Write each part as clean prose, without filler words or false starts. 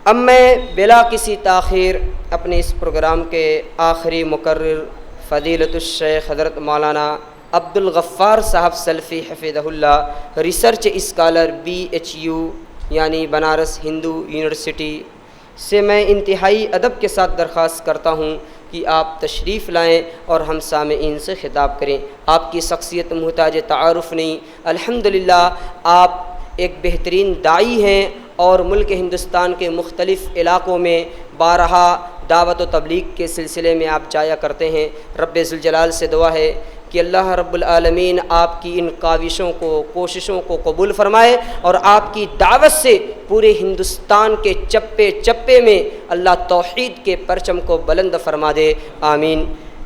اب میں بلا کسی تاخیر اپنے اس پروگرام کے آخری مقرر فضیلت الشیخ حضرت مولانا عبد الغفار صاحب سلفی حفظہ اللہ، ریسرچ اسکالر BHU یعنی بنارس ہندو یونیورسٹی سے میں انتہائی ادب کے ساتھ درخواست کرتا ہوں کہ آپ تشریف لائیں اور ہم سامعین سے خطاب کریں۔ آپ کی شخصیت محتاج تعارف نہیں، الحمدللہ آپ ایک بہترین داعی ہیں اور ملک ہندوستان کے مختلف علاقوں میں بارہا دعوت و تبلیغ کے سلسلے میں آپ جایا کرتے ہیں۔ رب ذوالجلال سے دعا ہے کہ اللہ رب العالمین آپ کی ان کاوشوں کو، کوششوں کو قبول فرمائے اور آپ کی دعوت سے پورے ہندوستان کے چپے چپے میں اللہ توحید کے پرچم کو بلند فرما دے، آمین۔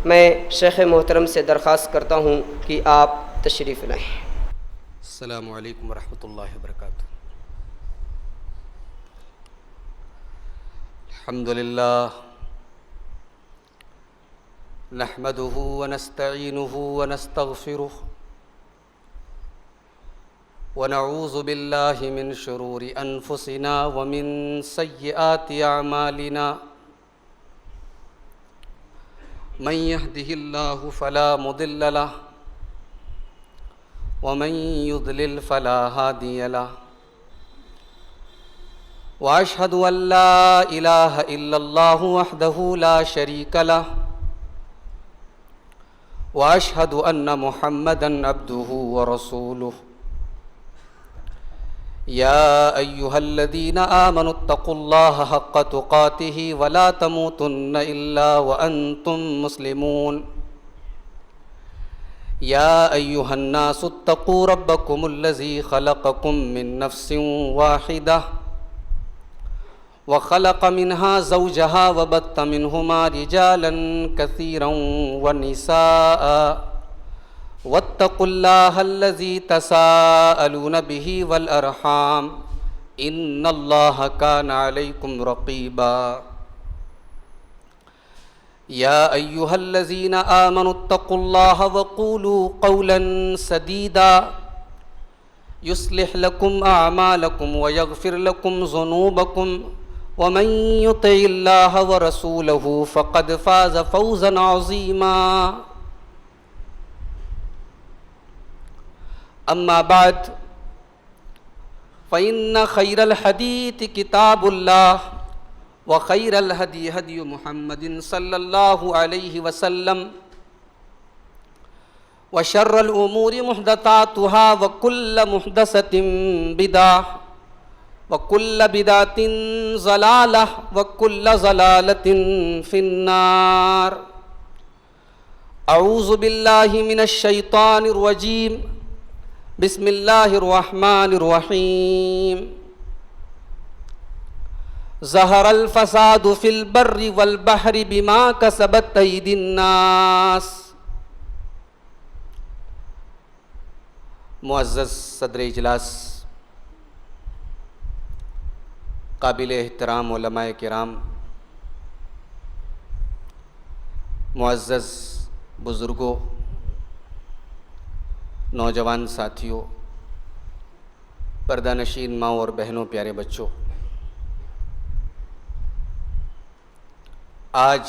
میں شیخ محترم سے درخواست کرتا ہوں کہ آپ تشریف لائیں۔ السلام علیکم ورحمۃ اللہ وبرکاتہ۔ الحمدللہ نحمده ونستعینه ونستغفره ونعوذ باللہ من شرور انفسنا ومن سیئات اعمالنا، من يهده اللہ فلا مضل له ومن يضلل فلا هادي له، واشهد ان لا اله الا الله وحده لا شريك له، واشهد ان محمدا عبده ورسوله۔ يا ايها الذين آمنوا اتقوا الله حق تقاته ولا تموتن الا وانتم مسلمون۔ يا أيها الناس اتقوا ربكم الذي خلقكم من نفس واحدة وخلق منها زوجها وبث منهما رجالا كثيرا ونساء، واتقوا الله الذي تساءلون به والأرحام إن الله كان عليكم رقيبا۔ يا أيها الذين آمنوا اتقوا الله وقولوا قولا سديدا يصلح لكم أعمالكم ويغفر لكم ذنوبكم ومن يطع الله ورسوله فقد فاز فوزا عظيما۔ أما بعد فإن خير الحديث كتاب الله وخير الهدي هدي محمد صلى الله عليه وسلم، وشر الأمور محدثاتها وكل محدثة بدعة وكل بدعة ضلالة وكل ضلالة في النار۔ أعوذ بالله من الشيطان الرجيم، بسم الله الرحمن الرحيم۔ ظہر الفساد فی البر والبحر بما کسبت ایدی الناس۔ معزز صدر اجلاس، قابل احترام علماء کرام، معزز بزرگوں، نوجوان ساتھیوں، پردہ نشین ماؤں اور بہنوں، پیارے بچوں، آج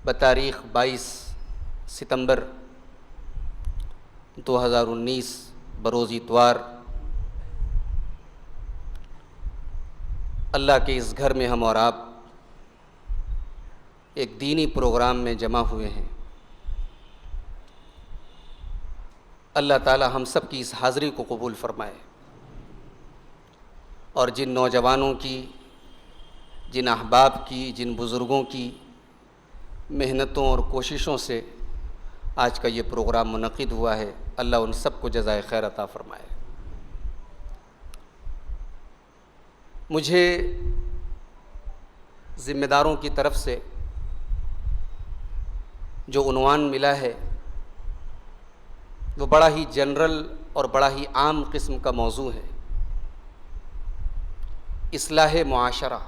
بتاریخ 22 ستمبر 2019 بروز اتوار اللہ کے اس گھر میں ہم اور آپ ایک دینی پروگرام میں جمع ہوئے ہیں۔ اللہ تعالی ہم سب کی اس حاضری کو قبول فرمائے، اور جن نوجوانوں کی، جن احباب کی، جن بزرگوں کی محنتوں اور کوششوں سے آج کا یہ پروگرام منعقد ہوا ہے، اللہ ان سب کو جزائے خیر عطا فرمائے۔ مجھے ذمہ داروں کی طرف سے جو عنوان ملا ہے وہ بڑا ہی جنرل اور بڑا ہی عام قسم کا موضوع ہے، اصلاح معاشرہ۔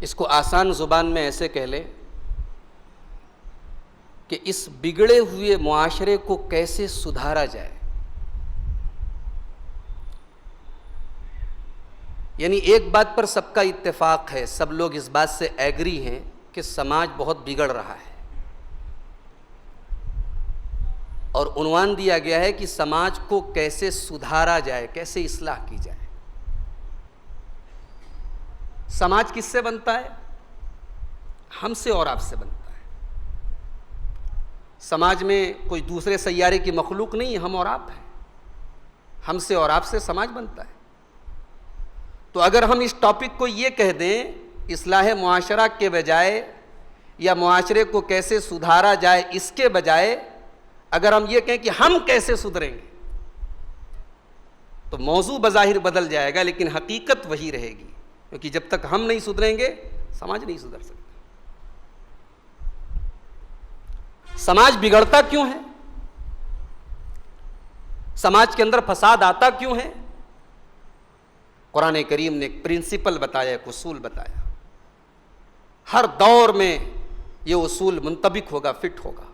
اس کو آسان زبان میں ایسے کہہ لیں کہ اس بگڑے ہوئے معاشرے کو کیسے سدھارا جائے۔ یعنی ایک بات پر سب کا اتفاق ہے، سب لوگ اس بات سے ایگری ہیں کہ سماج بہت بگڑ رہا ہے، اور عنوان دیا گیا ہے کہ سماج کو کیسے سدھارا جائے، کیسے اصلاح کی جائے۔ سماج کس سے بنتا ہے؟ ہم سے اور آپ سے بنتا ہے۔ سماج میں کوئی دوسرے سیارے کی مخلوق نہیں ہے، ہم اور آپ ہیں، ہم سے اور آپ سے سماج بنتا ہے۔ تو اگر ہم اس ٹاپک کو یہ کہہ دیں اصلاح معاشرہ کے بجائے، یا معاشرے کو کیسے سدھارا جائے اس کے بجائے اگر ہم یہ کہیں کہ ہم کیسے سدھریں گے، تو موضوع بظاہر بدل جائے گا، لیکن حقیقت وہی رہے گی، کیونکہ جب تک ہم نہیں سدھریں گے سماج نہیں سدھر سکتا۔ سماج بگڑتا کیوں ہے؟ سماج کے اندر فساد آتا کیوں ہے؟ قرآن کریم نے ایک پرنسپل بتایا، ایک اصول بتایا، ہر دور میں یہ اصول منطبق ہوگا، فٹ ہوگا۔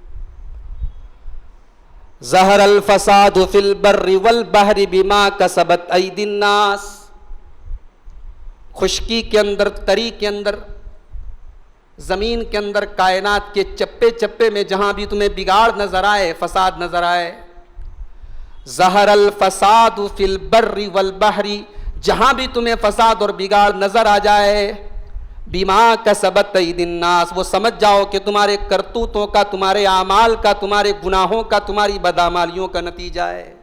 ظہر الفساد فی البر والبحر بما کسبت ایدی الناس، خشکی کے اندر، تری کے اندر، زمین کے اندر، کائنات کے چپے چپے میں جہاں بھی تمہیں بگاڑ نظر آئے، فساد نظر آئے، ظہر الفساد فی البر والبحر، جہاں بھی تمہیں فساد اور بگاڑ نظر آ جائے، بما کسبت ایدی الناس، وہ سمجھ جاؤ کہ تمہارے کرتوتوں کا، تمہارے اعمال کا، تمہارے گناہوں کا، تمہاری بدعمالیوں کا نتیجہ ہے۔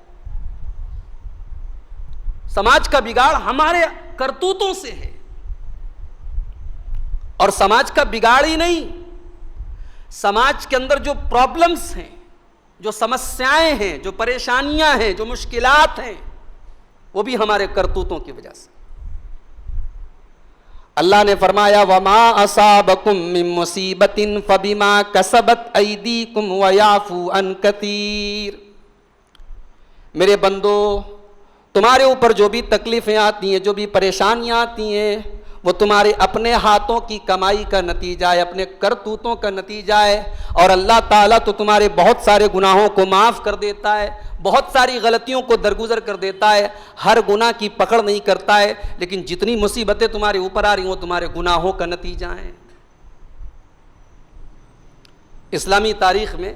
سماج کا بگاڑ ہمارے کرتوتوں سے ہے، اور سماج کا بگاڑ ہی نہیں، سماج کے اندر جو پرابلمز ہیں، جو سمسیائیں ہیں، جو پریشانیاں ہیں، جو مشکلات ہیں، وہ بھی ہمارے کرتوتوں کی وجہ سے۔ اللہ نے فرمایا وَمَا أَصَابَكُم مِّن مُّصِيبَةٍ فَبِمَا كَسَبَتْ أَيْدِيكُمْ وَيَعْفُو عَن كَثِيرٍ، میرے بندو تمہارے اوپر جو بھی تکلیفیں آتی ہیں، جو بھی پریشانیاں آتی ہیں، وہ تمہارے اپنے ہاتھوں کی کمائی کا نتیجہ ہے، اپنے کرتوتوں کا نتیجہ ہے، اور اللہ تعالیٰ تو تمہارے بہت سارے گناہوں کو معاف کر دیتا ہے، بہت ساری غلطیوں کو درگزر کر دیتا ہے، ہر گناہ کی پکڑ نہیں کرتا ہے، لیکن جتنی مصیبتیں تمہارے اوپر آ رہی ہیں وہ تمہارے گناہوں کا نتیجہ ہیں۔ اسلامی تاریخ میں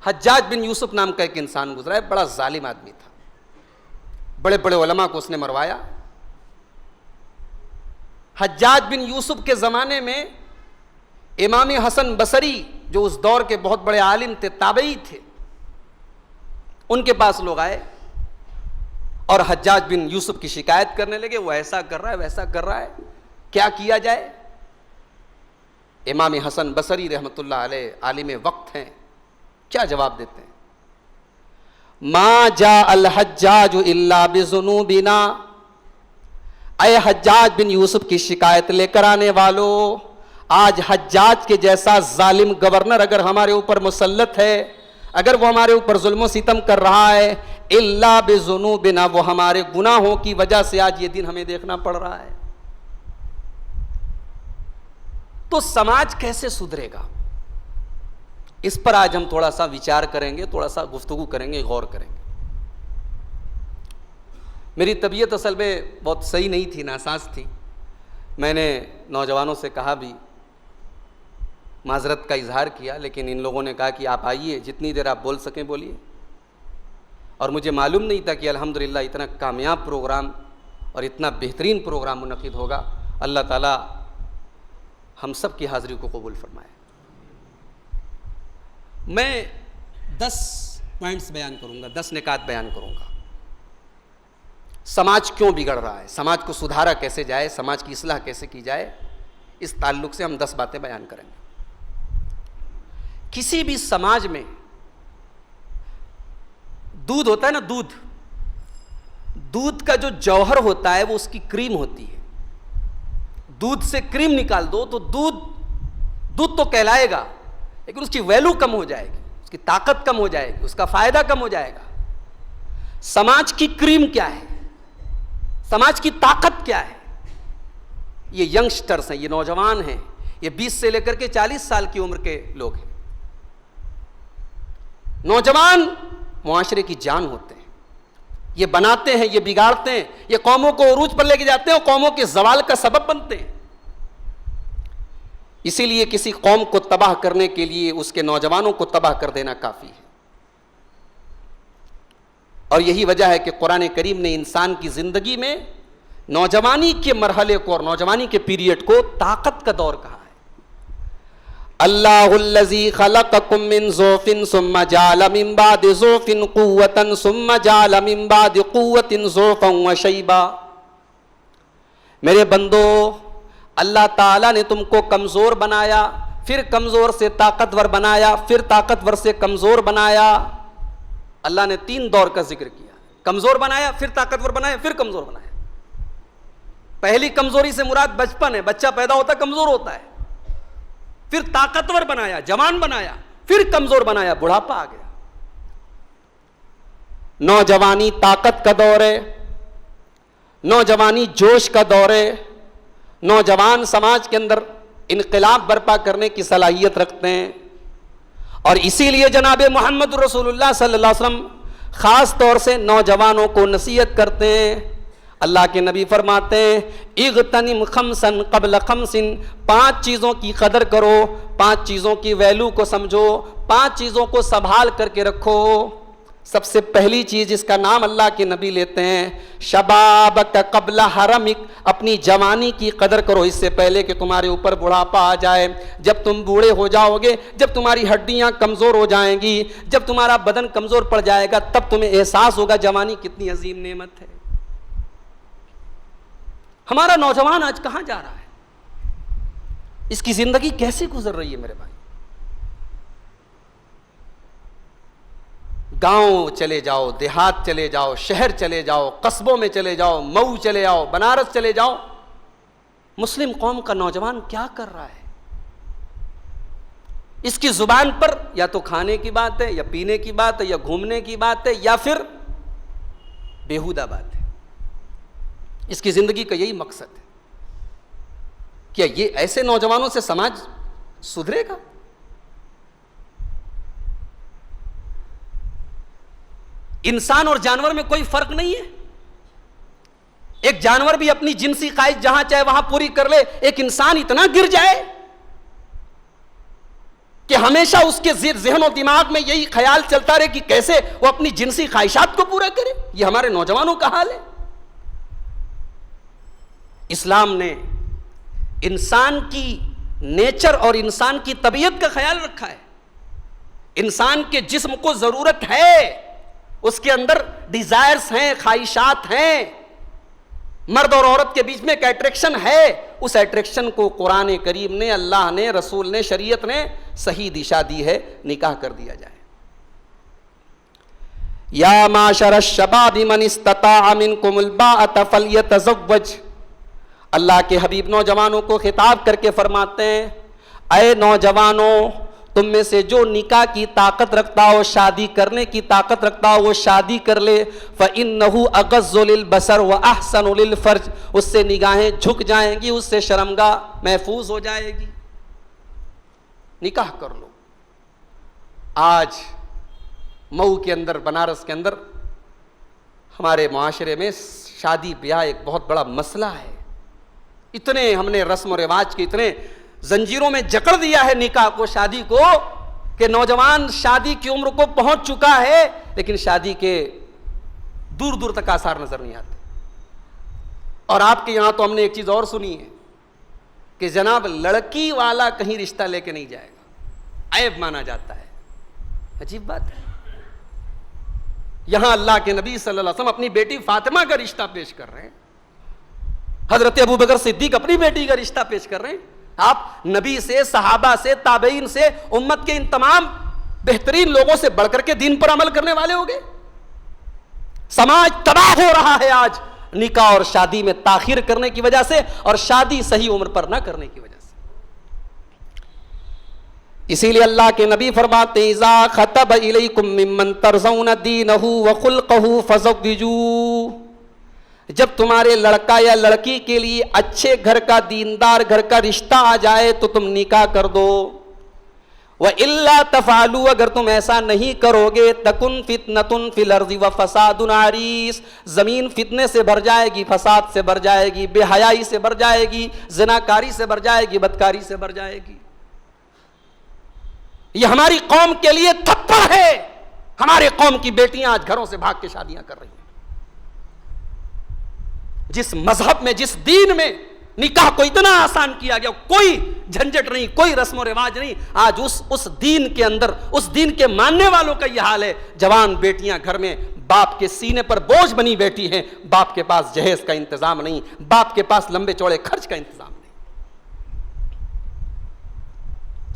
حجاج بن یوسف نام کا ایک انسان گزرا ہے، بڑا ظالم آدمی تھا، بڑے بڑے علماء کو اس نے مروایا۔ حجاج بن یوسف کے زمانے میں امام حسن بصری جو اس دور کے بہت بڑے عالم تھے، تابعی تھے، ان کے پاس لوگ آئے اور حجاج بن یوسف کی شکایت کرنے لگے، وہ ایسا کر رہا ہے، ویسا کر رہا ہے، کیا کیا جائے؟ امام حسن بصری رحمۃ اللہ علیہ عالم وقت ہیں، کیا جواب دیتے ہیں؟ ما جاء الحجاج الا بذنوبنا، اے حجاج بن یوسف کی شکایت لے کر آنے والو، آج حجاج کے جیسا ظالم گورنر اگر ہمارے اوپر مسلط ہے، اگر وہ ہمارے اوپر ظلم و ستم کر رہا ہے، الا بذنوبنا، وہ ہمارے گناہوں کی وجہ سے آج یہ دن ہمیں دیکھنا پڑ رہا ہے۔ تو سماج کیسے سدھرے گا، اس پر آج ہم تھوڑا سا وچار کریں گے، تھوڑا سا گفتگو کریں گے، غور کریں گے۔ میری طبیعت اصل میں بہت صحیح نہیں تھی، ناساز تھی، میں نے نوجوانوں سے کہا بھی، معذرت کا اظہار کیا، لیکن ان لوگوں نے کہا کہ آپ آئیے، جتنی دیر آپ بول سکیں بولیے، اور مجھے معلوم نہیں تھا کہ الحمدللہ اتنا کامیاب پروگرام اور اتنا بہترین پروگرام منعقد ہوگا۔ اللہ تعالیٰ ہم سب کی حاضری کو قبول فرمائے۔ میں 10 پوائنٹس بیان کروں گا، 10 نکات بیان کروں گا۔ سماج کیوں بگڑ رہا ہے، سماج کو سدھارا کیسے جائے، سماج کی اصلاح کیسے کی جائے، اس تعلق سے ہم 10 باتیں بیان کریں گے۔ کسی بھی سماج میں دودھ ہوتا ہے نا، دودھ کا جو جوہر ہوتا ہے وہ اس کی کریم ہوتی ہے۔ دودھ سے کریم نکال دو تو دودھ تو کہلائے گا، لیکن اس کی ویلو کم ہو جائے گی، اس کی طاقت کم ہو جائے گی، اس کا فائدہ کم ہو جائے گا۔ سماج کی کریم کیا ہے، سماج کی طاقت کیا ہے؟ یہ ینگسٹرز ہیں، یہ نوجوان ہیں، یہ 20 سے لے کر کے 40 سال کی عمر کے لوگ ہیں۔ نوجوان معاشرے کی جان ہوتے ہیں، یہ بناتے ہیں، یہ بگاڑتے ہیں، یہ قوموں کو عروج پر لے کے جاتے ہیں اور قوموں کے زوال کا سبب بنتے ہیں۔ اسی لیے کسی قوم کو تباہ کرنے کے لیے اس کے نوجوانوں کو تباہ کر دینا کافی ہے۔ اور یہی وجہ ہے کہ قرآن کریم نے انسان کی زندگی میں نوجوانی کے مرحلے کو اور نوجوانی کے پیریڈ کو طاقت کا دور کہا ہے۔ اللہ الذی خلقکم من ضعف ثم جعل من بعد ضعف قوة ثم جعل من بعد قوة ضعفا وشیبا۔ میرے بندو، اللہ تعالیٰ نے تم کو کمزور بنایا، پھر کمزور سے طاقتور بنایا، پھر طاقتور سے کمزور بنایا۔ اللہ نے 3 دور کا ذکر کیا، کمزور بنایا، پھر طاقتور بنایا، پھر کمزور بنایا۔ پہلی کمزوری سے مراد بچپن ہے، بچہ پیدا ہوتا ہے کمزور ہوتا ہے، پھر طاقتور بنایا، جوان بنایا، پھر کمزور بنایا، بڑھاپا آ گیا۔ نوجوانی طاقت کا دور ہے، نوجوانی جوش کا دور ہے، نوجوان سماج کے اندر انقلاب برپا کرنے کی صلاحیت رکھتے ہیں۔ اور اسی لیے جناب محمد رسول اللہ صلی اللہ علیہ وسلم خاص طور سے نوجوانوں کو نصیحت کرتے ہیں۔ اللہ کے نبی فرماتے ہیں اغتنم خمسا قبل خمس، 5 چیزوں کی قدر کرو، 5 چیزوں کی ویلو کو سمجھو، 5 چیزوں کو سنبھال کر کے رکھو۔ سب سے پہلی چیز جس کا نام اللہ کے نبی لیتے ہیں، شبابک قبل حرمک، اپنی جوانی کی قدر کرو اس سے پہلے کہ تمہارے اوپر بڑھاپا آ جائے۔ جب تم بوڑھے ہو جاؤ گے، جب تمہاری ہڈیاں کمزور ہو جائیں گی، جب تمہارا بدن کمزور پڑ جائے گا، تب تمہیں احساس ہوگا جوانی کتنی عظیم نعمت ہے۔ ہمارا نوجوان آج کہاں جا رہا ہے؟ اس کی زندگی کیسے گزر رہی ہے میرے بھائی؟ گاؤں چلے جاؤ، دیہات چلے جاؤ، شہر چلے جاؤ، قصبوں میں چلے جاؤ، مئو چلے جاؤ، بنارس چلے جاؤ، مسلم قوم کا نوجوان کیا کر رہا ہے؟ اس کی زبان پر یا تو کھانے کی بات ہے، یا پینے کی بات ہے، یا گھومنے کی بات ہے، یا پھر بیہودہ بات ہے۔ اس کی زندگی کا یہی مقصد ہے۔ کیا یہ ایسے نوجوانوں سے سماج سدھرے گا؟ انسان اور جانور میں کوئی فرق نہیں ہے۔ ایک جانور بھی اپنی جنسی خواہش جہاں چاہے وہاں پوری کر لے، ایک انسان اتنا گر جائے کہ ہمیشہ اس کے ذہن و دماغ میں یہی خیال چلتا رہے کہ کیسے وہ اپنی جنسی خواہشات کو پورا کرے۔ یہ ہمارے نوجوانوں کا حال ہے۔ اسلام نے انسان کی نیچر اور انسان کی طبیعت کا خیال رکھا ہے۔ انسان کے جسم کو ضرورت ہے، اس کے اندر ڈیزائرز ہیں، خواہشات ہیں، مرد اور عورت کے بیچ میں ایک اٹریکشن ہے۔ اس اٹریکشن کو قرآن کریم نے، اللہ نے، رسول نے، شریعت نے صحیح دشا دی ہے، نکاح کر دیا جائے۔ یا معاشر الشباب من استطاع منکم الباءۃ فلیتزوج، اللہ کے حبیب نوجوانوں کو خطاب کر کے فرماتے ہیں اے نوجوانوں، تم میں سے جو نکاح کی طاقت رکھتا ہو، شادی کرنے کی طاقت رکھتا ہو، وہ شادی کر لے۔ فَإِنَّهُ أَغَضُّ لِلْبَصَرِ وَأَحْسَنُ لِلْفَرْجِ، اس سے نگاہیں جھک جائیں گی، اس سے شرمگاہ محفوظ ہو جائے گی۔ نکاح کر لو۔ آج مئو کے اندر، بنارس کے اندر ہمارے معاشرے میں شادی بیاہ ایک بہت بڑا مسئلہ ہے۔ اتنے ہم نے رسم و رواج کے اتنے زنجیروں میں جکڑ دیا ہے نکاح کو، شادی کو، کہ نوجوان شادی کی عمر کو پہنچ چکا ہے لیکن شادی کے دور دور تک آثار نظر نہیں آتے۔ اور آپ کے یہاں تو ہم نے ایک چیز اور سنی ہے کہ جناب لڑکی والا کہیں رشتہ لے کے نہیں جائے گا، عیب مانا جاتا ہے۔ عجیب بات ہے۔ یہاں اللہ کے نبی صلی اللہ علیہ وسلم اپنی بیٹی فاطمہ کا رشتہ پیش کر رہے ہیں، حضرت ابوبکر صدیق اپنی بیٹی کا رشتہ پیش کر رہے ہیں۔ آپ نبی سے، صحابہ سے، تابعین سے، امت کے ان تمام بہترین لوگوں سے بڑھ کر کے دین پر عمل کرنے والے ہو گئے۔ سماج تباہ ہو رہا ہے آج نکاح اور شادی میں تاخیر کرنے کی وجہ سے، اور شادی صحیح عمر پر نہ کرنے کی وجہ سے۔ اسی لیے اللہ کے نبی فرماتے ہیں اذا خطب الیکم ممن ترضون دینہ وخلقہ فزوجوہ، جب تمہارے لڑکا یا لڑکی کے لیے اچھے گھر کا، دیندار گھر کا رشتہ آ جائے تو تم نکاح کر دو۔ وَإِلَّا تَفْعَلُوا اگر تم ایسا نہیں کرو گے تَكُنْ فِتْنَةٌ فِي الْأَرْضِ وَفَسَادٌ عَرِيضٌ زمین فتنے سے بھر جائے گی، فساد سے بھر جائے گی، بے حیائی سے بھر جائے گی، زناکاری سے بھر جائے گی، بدکاری سے بھر جائے گی۔ یہ ہماری قوم کے لیے تھپڑ ہے۔ ہمارے قوم کی بیٹیاں آج گھروں سے بھاگ کے شادیاں کر رہی ہیں۔ جس مذہب میں، جس دین میں نکاح کو اتنا آسان کیا گیا، کوئی جھنجٹ نہیں، کوئی رسم و رواج نہیں، آج اس دین کے اندر، اس دین کے ماننے والوں کا یہ حال ہے۔ جوان بیٹیاں گھر میں باپ کے سینے پر بوجھ بنی بیٹھی ہیں، باپ کے پاس جہیز کا انتظام نہیں، باپ کے پاس لمبے چوڑے خرچ کا انتظام نہیں۔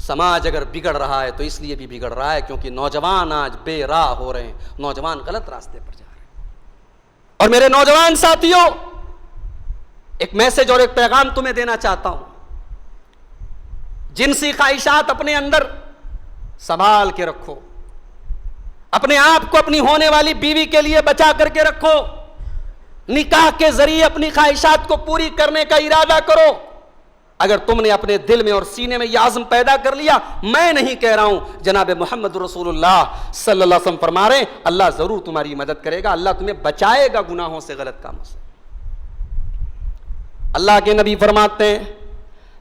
سماج اگر بگڑ رہا ہے تو اس لیے بھی بگڑ رہا ہے کیونکہ نوجوان آج بے راہ ہو رہے ہیں، نوجوان غلط راستے پر جا رہے ہیں۔ اور میرے نوجوان ساتھیوں، ایک میسج اور ایک پیغام تمہیں دینا چاہتا ہوں۔ جنسی خواہشات اپنے اندر سنبھال کے رکھو، اپنے آپ کو اپنی ہونے والی بیوی کے لیے بچا کر کے رکھو، نکاح کے ذریعے اپنی خواہشات کو پوری کرنے کا ارادہ کرو۔ اگر تم نے اپنے دل میں اور سینے میں یہ عزم پیدا کر لیا، میں نہیں کہہ رہا ہوں، جناب محمد رسول اللہ صلی اللہ علیہ وسلم فرما رہے ہیں، اللہ ضرور تمہاری مدد کرے گا، اللہ تمہیں بچائے گا گناہوں سے، غلط کاموں سے۔ اللہ کے نبی فرماتے ہیں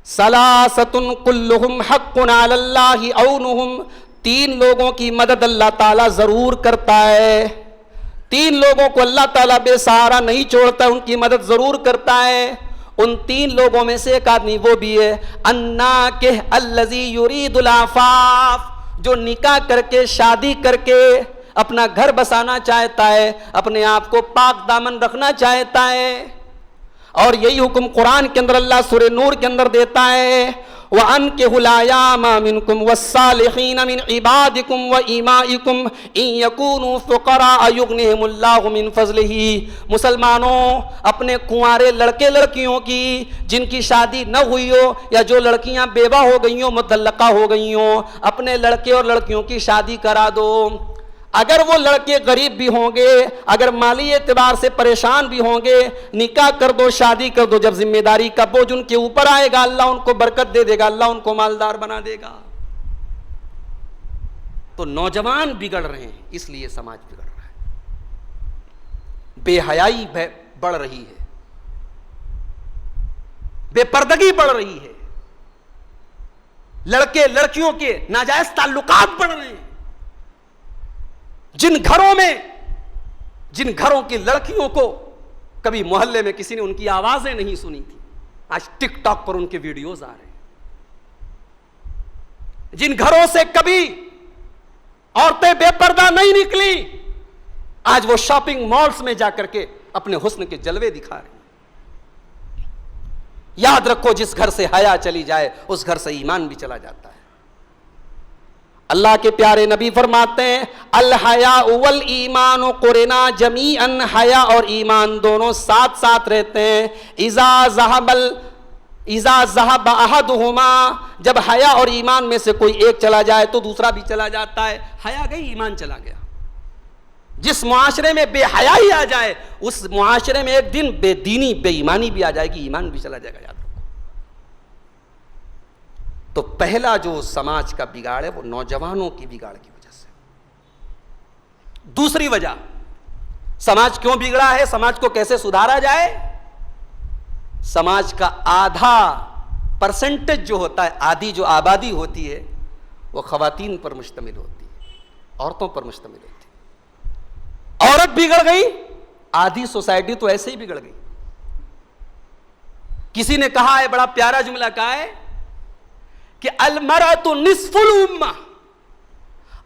ثلاثۃ کلہم حق علی اللہ عونہم، تین لوگوں کی مدد اللہ تعالیٰ ضرور کرتا ہے، تین لوگوں کو اللہ تعالیٰ بے سہارا نہیں چھوڑتا، ان کی مدد ضرور کرتا ہے۔ ان تین لوگوں میں سے ایک آدمی وہ بھی ہے الناکح الذی یرید العفاف، جو نکاح کر کے، شادی کر کے اپنا گھر بسانا چاہتا ہے، اپنے آپ کو پاک دامن رکھنا چاہتا ہے۔ اور یہی حکم قرآن کے اندر اللہ سورہ نور کے اندر دیتا ہے وَأَنكِحُوا الْأَيَامَ مِنكُمْ وَالصَّالِحِينَ مِنْ عِبَادِكُمْ وَإِمَائِكُمْ إِنْ يَكُونُوا فُقَرَاءَ يُغْنِهِمُ اللَّهُ مِنْ فَضْلِهِ۔ مسلمانوں، اپنے کنوارے لڑکے لڑکیوں کی جن کی شادی نہ ہوئی ہو یا جو لڑکیاں بیوہ ہو گئی ہوں، مطلقہ ہو گئی ہوں، اپنے لڑکے اور لڑکیوں کی شادی کرا دو۔ اگر وہ لڑکے غریب بھی ہوں گے، اگر مالی اعتبار سے پریشان بھی ہوں گے، نکاح کر دو، شادی کر دو، جب ذمہ داری کا بوجھ ان کے اوپر آئے گا اللہ ان کو برکت دے دے گا، اللہ ان کو مالدار بنا دے گا۔ تو نوجوان بگڑ رہے ہیں، اس لیے سماج بگڑ رہا ہے، بے حیائی بڑھ رہی ہے، بے پردگی بڑھ رہی ہے، لڑکے لڑکیوں کے ناجائز تعلقات بڑھ رہے ہیں۔ جن گھروں کی لڑکیوں کو کبھی محلے میں کسی نے ان کی آوازیں نہیں سنی تھی، آج ٹک ٹاک پر ان کے ویڈیوز آ رہے ہیں۔ جن گھروں سے کبھی عورتیں بے پردہ نہیں نکلی، آج وہ شاپنگ مالز میں جا کر کے اپنے حسن کے جلوے دکھا رہے ہیں۔ یاد رکھو، جس گھر سے حیا چلی جائے اس گھر سے ایمان بھی چلا جاتا ہے۔ اللہ کے پیارے نبی فرماتے ہیں الحیاء والایمان قرنا جمیعا، حیا اور ایمان دونوں ساتھ ساتھ رہتے ہیں۔ اذا ذهب احدهما، جب حیا اور ایمان میں سے کوئی ایک چلا جائے تو دوسرا بھی چلا جاتا ہے۔ حیا گئی، ایمان چلا گیا۔ جس معاشرے میں بے حیائی آ جائے اس معاشرے میں ایک دن بے دینی، بے ایمانی بھی آ جائے گی، ایمان بھی چلا جائے گا۔ یاد رکھو، تو پہلا جو سماج کا بگاڑ ہے وہ نوجوانوں کی بگاڑ کی وجہ سے۔ دوسری وجہ، سماج کیوں بگڑا ہے، سماج کو کیسے سدھارا جائے؟ سماج کا آدھا پرسنٹیج جو ہوتا ہے، آدھی جو آبادی ہوتی ہے وہ خواتین پر مشتمل ہوتی ہے، عورتوں پر مشتمل ہوتی ہے۔ عورت بگڑ گئی، آدھی سوسائٹی تو ایسے ہی بگڑ گئی۔ کسی نے کہا ہے، بڑا پیارا جملہ کہا ہے کہ المرأۃ نصف الامہ،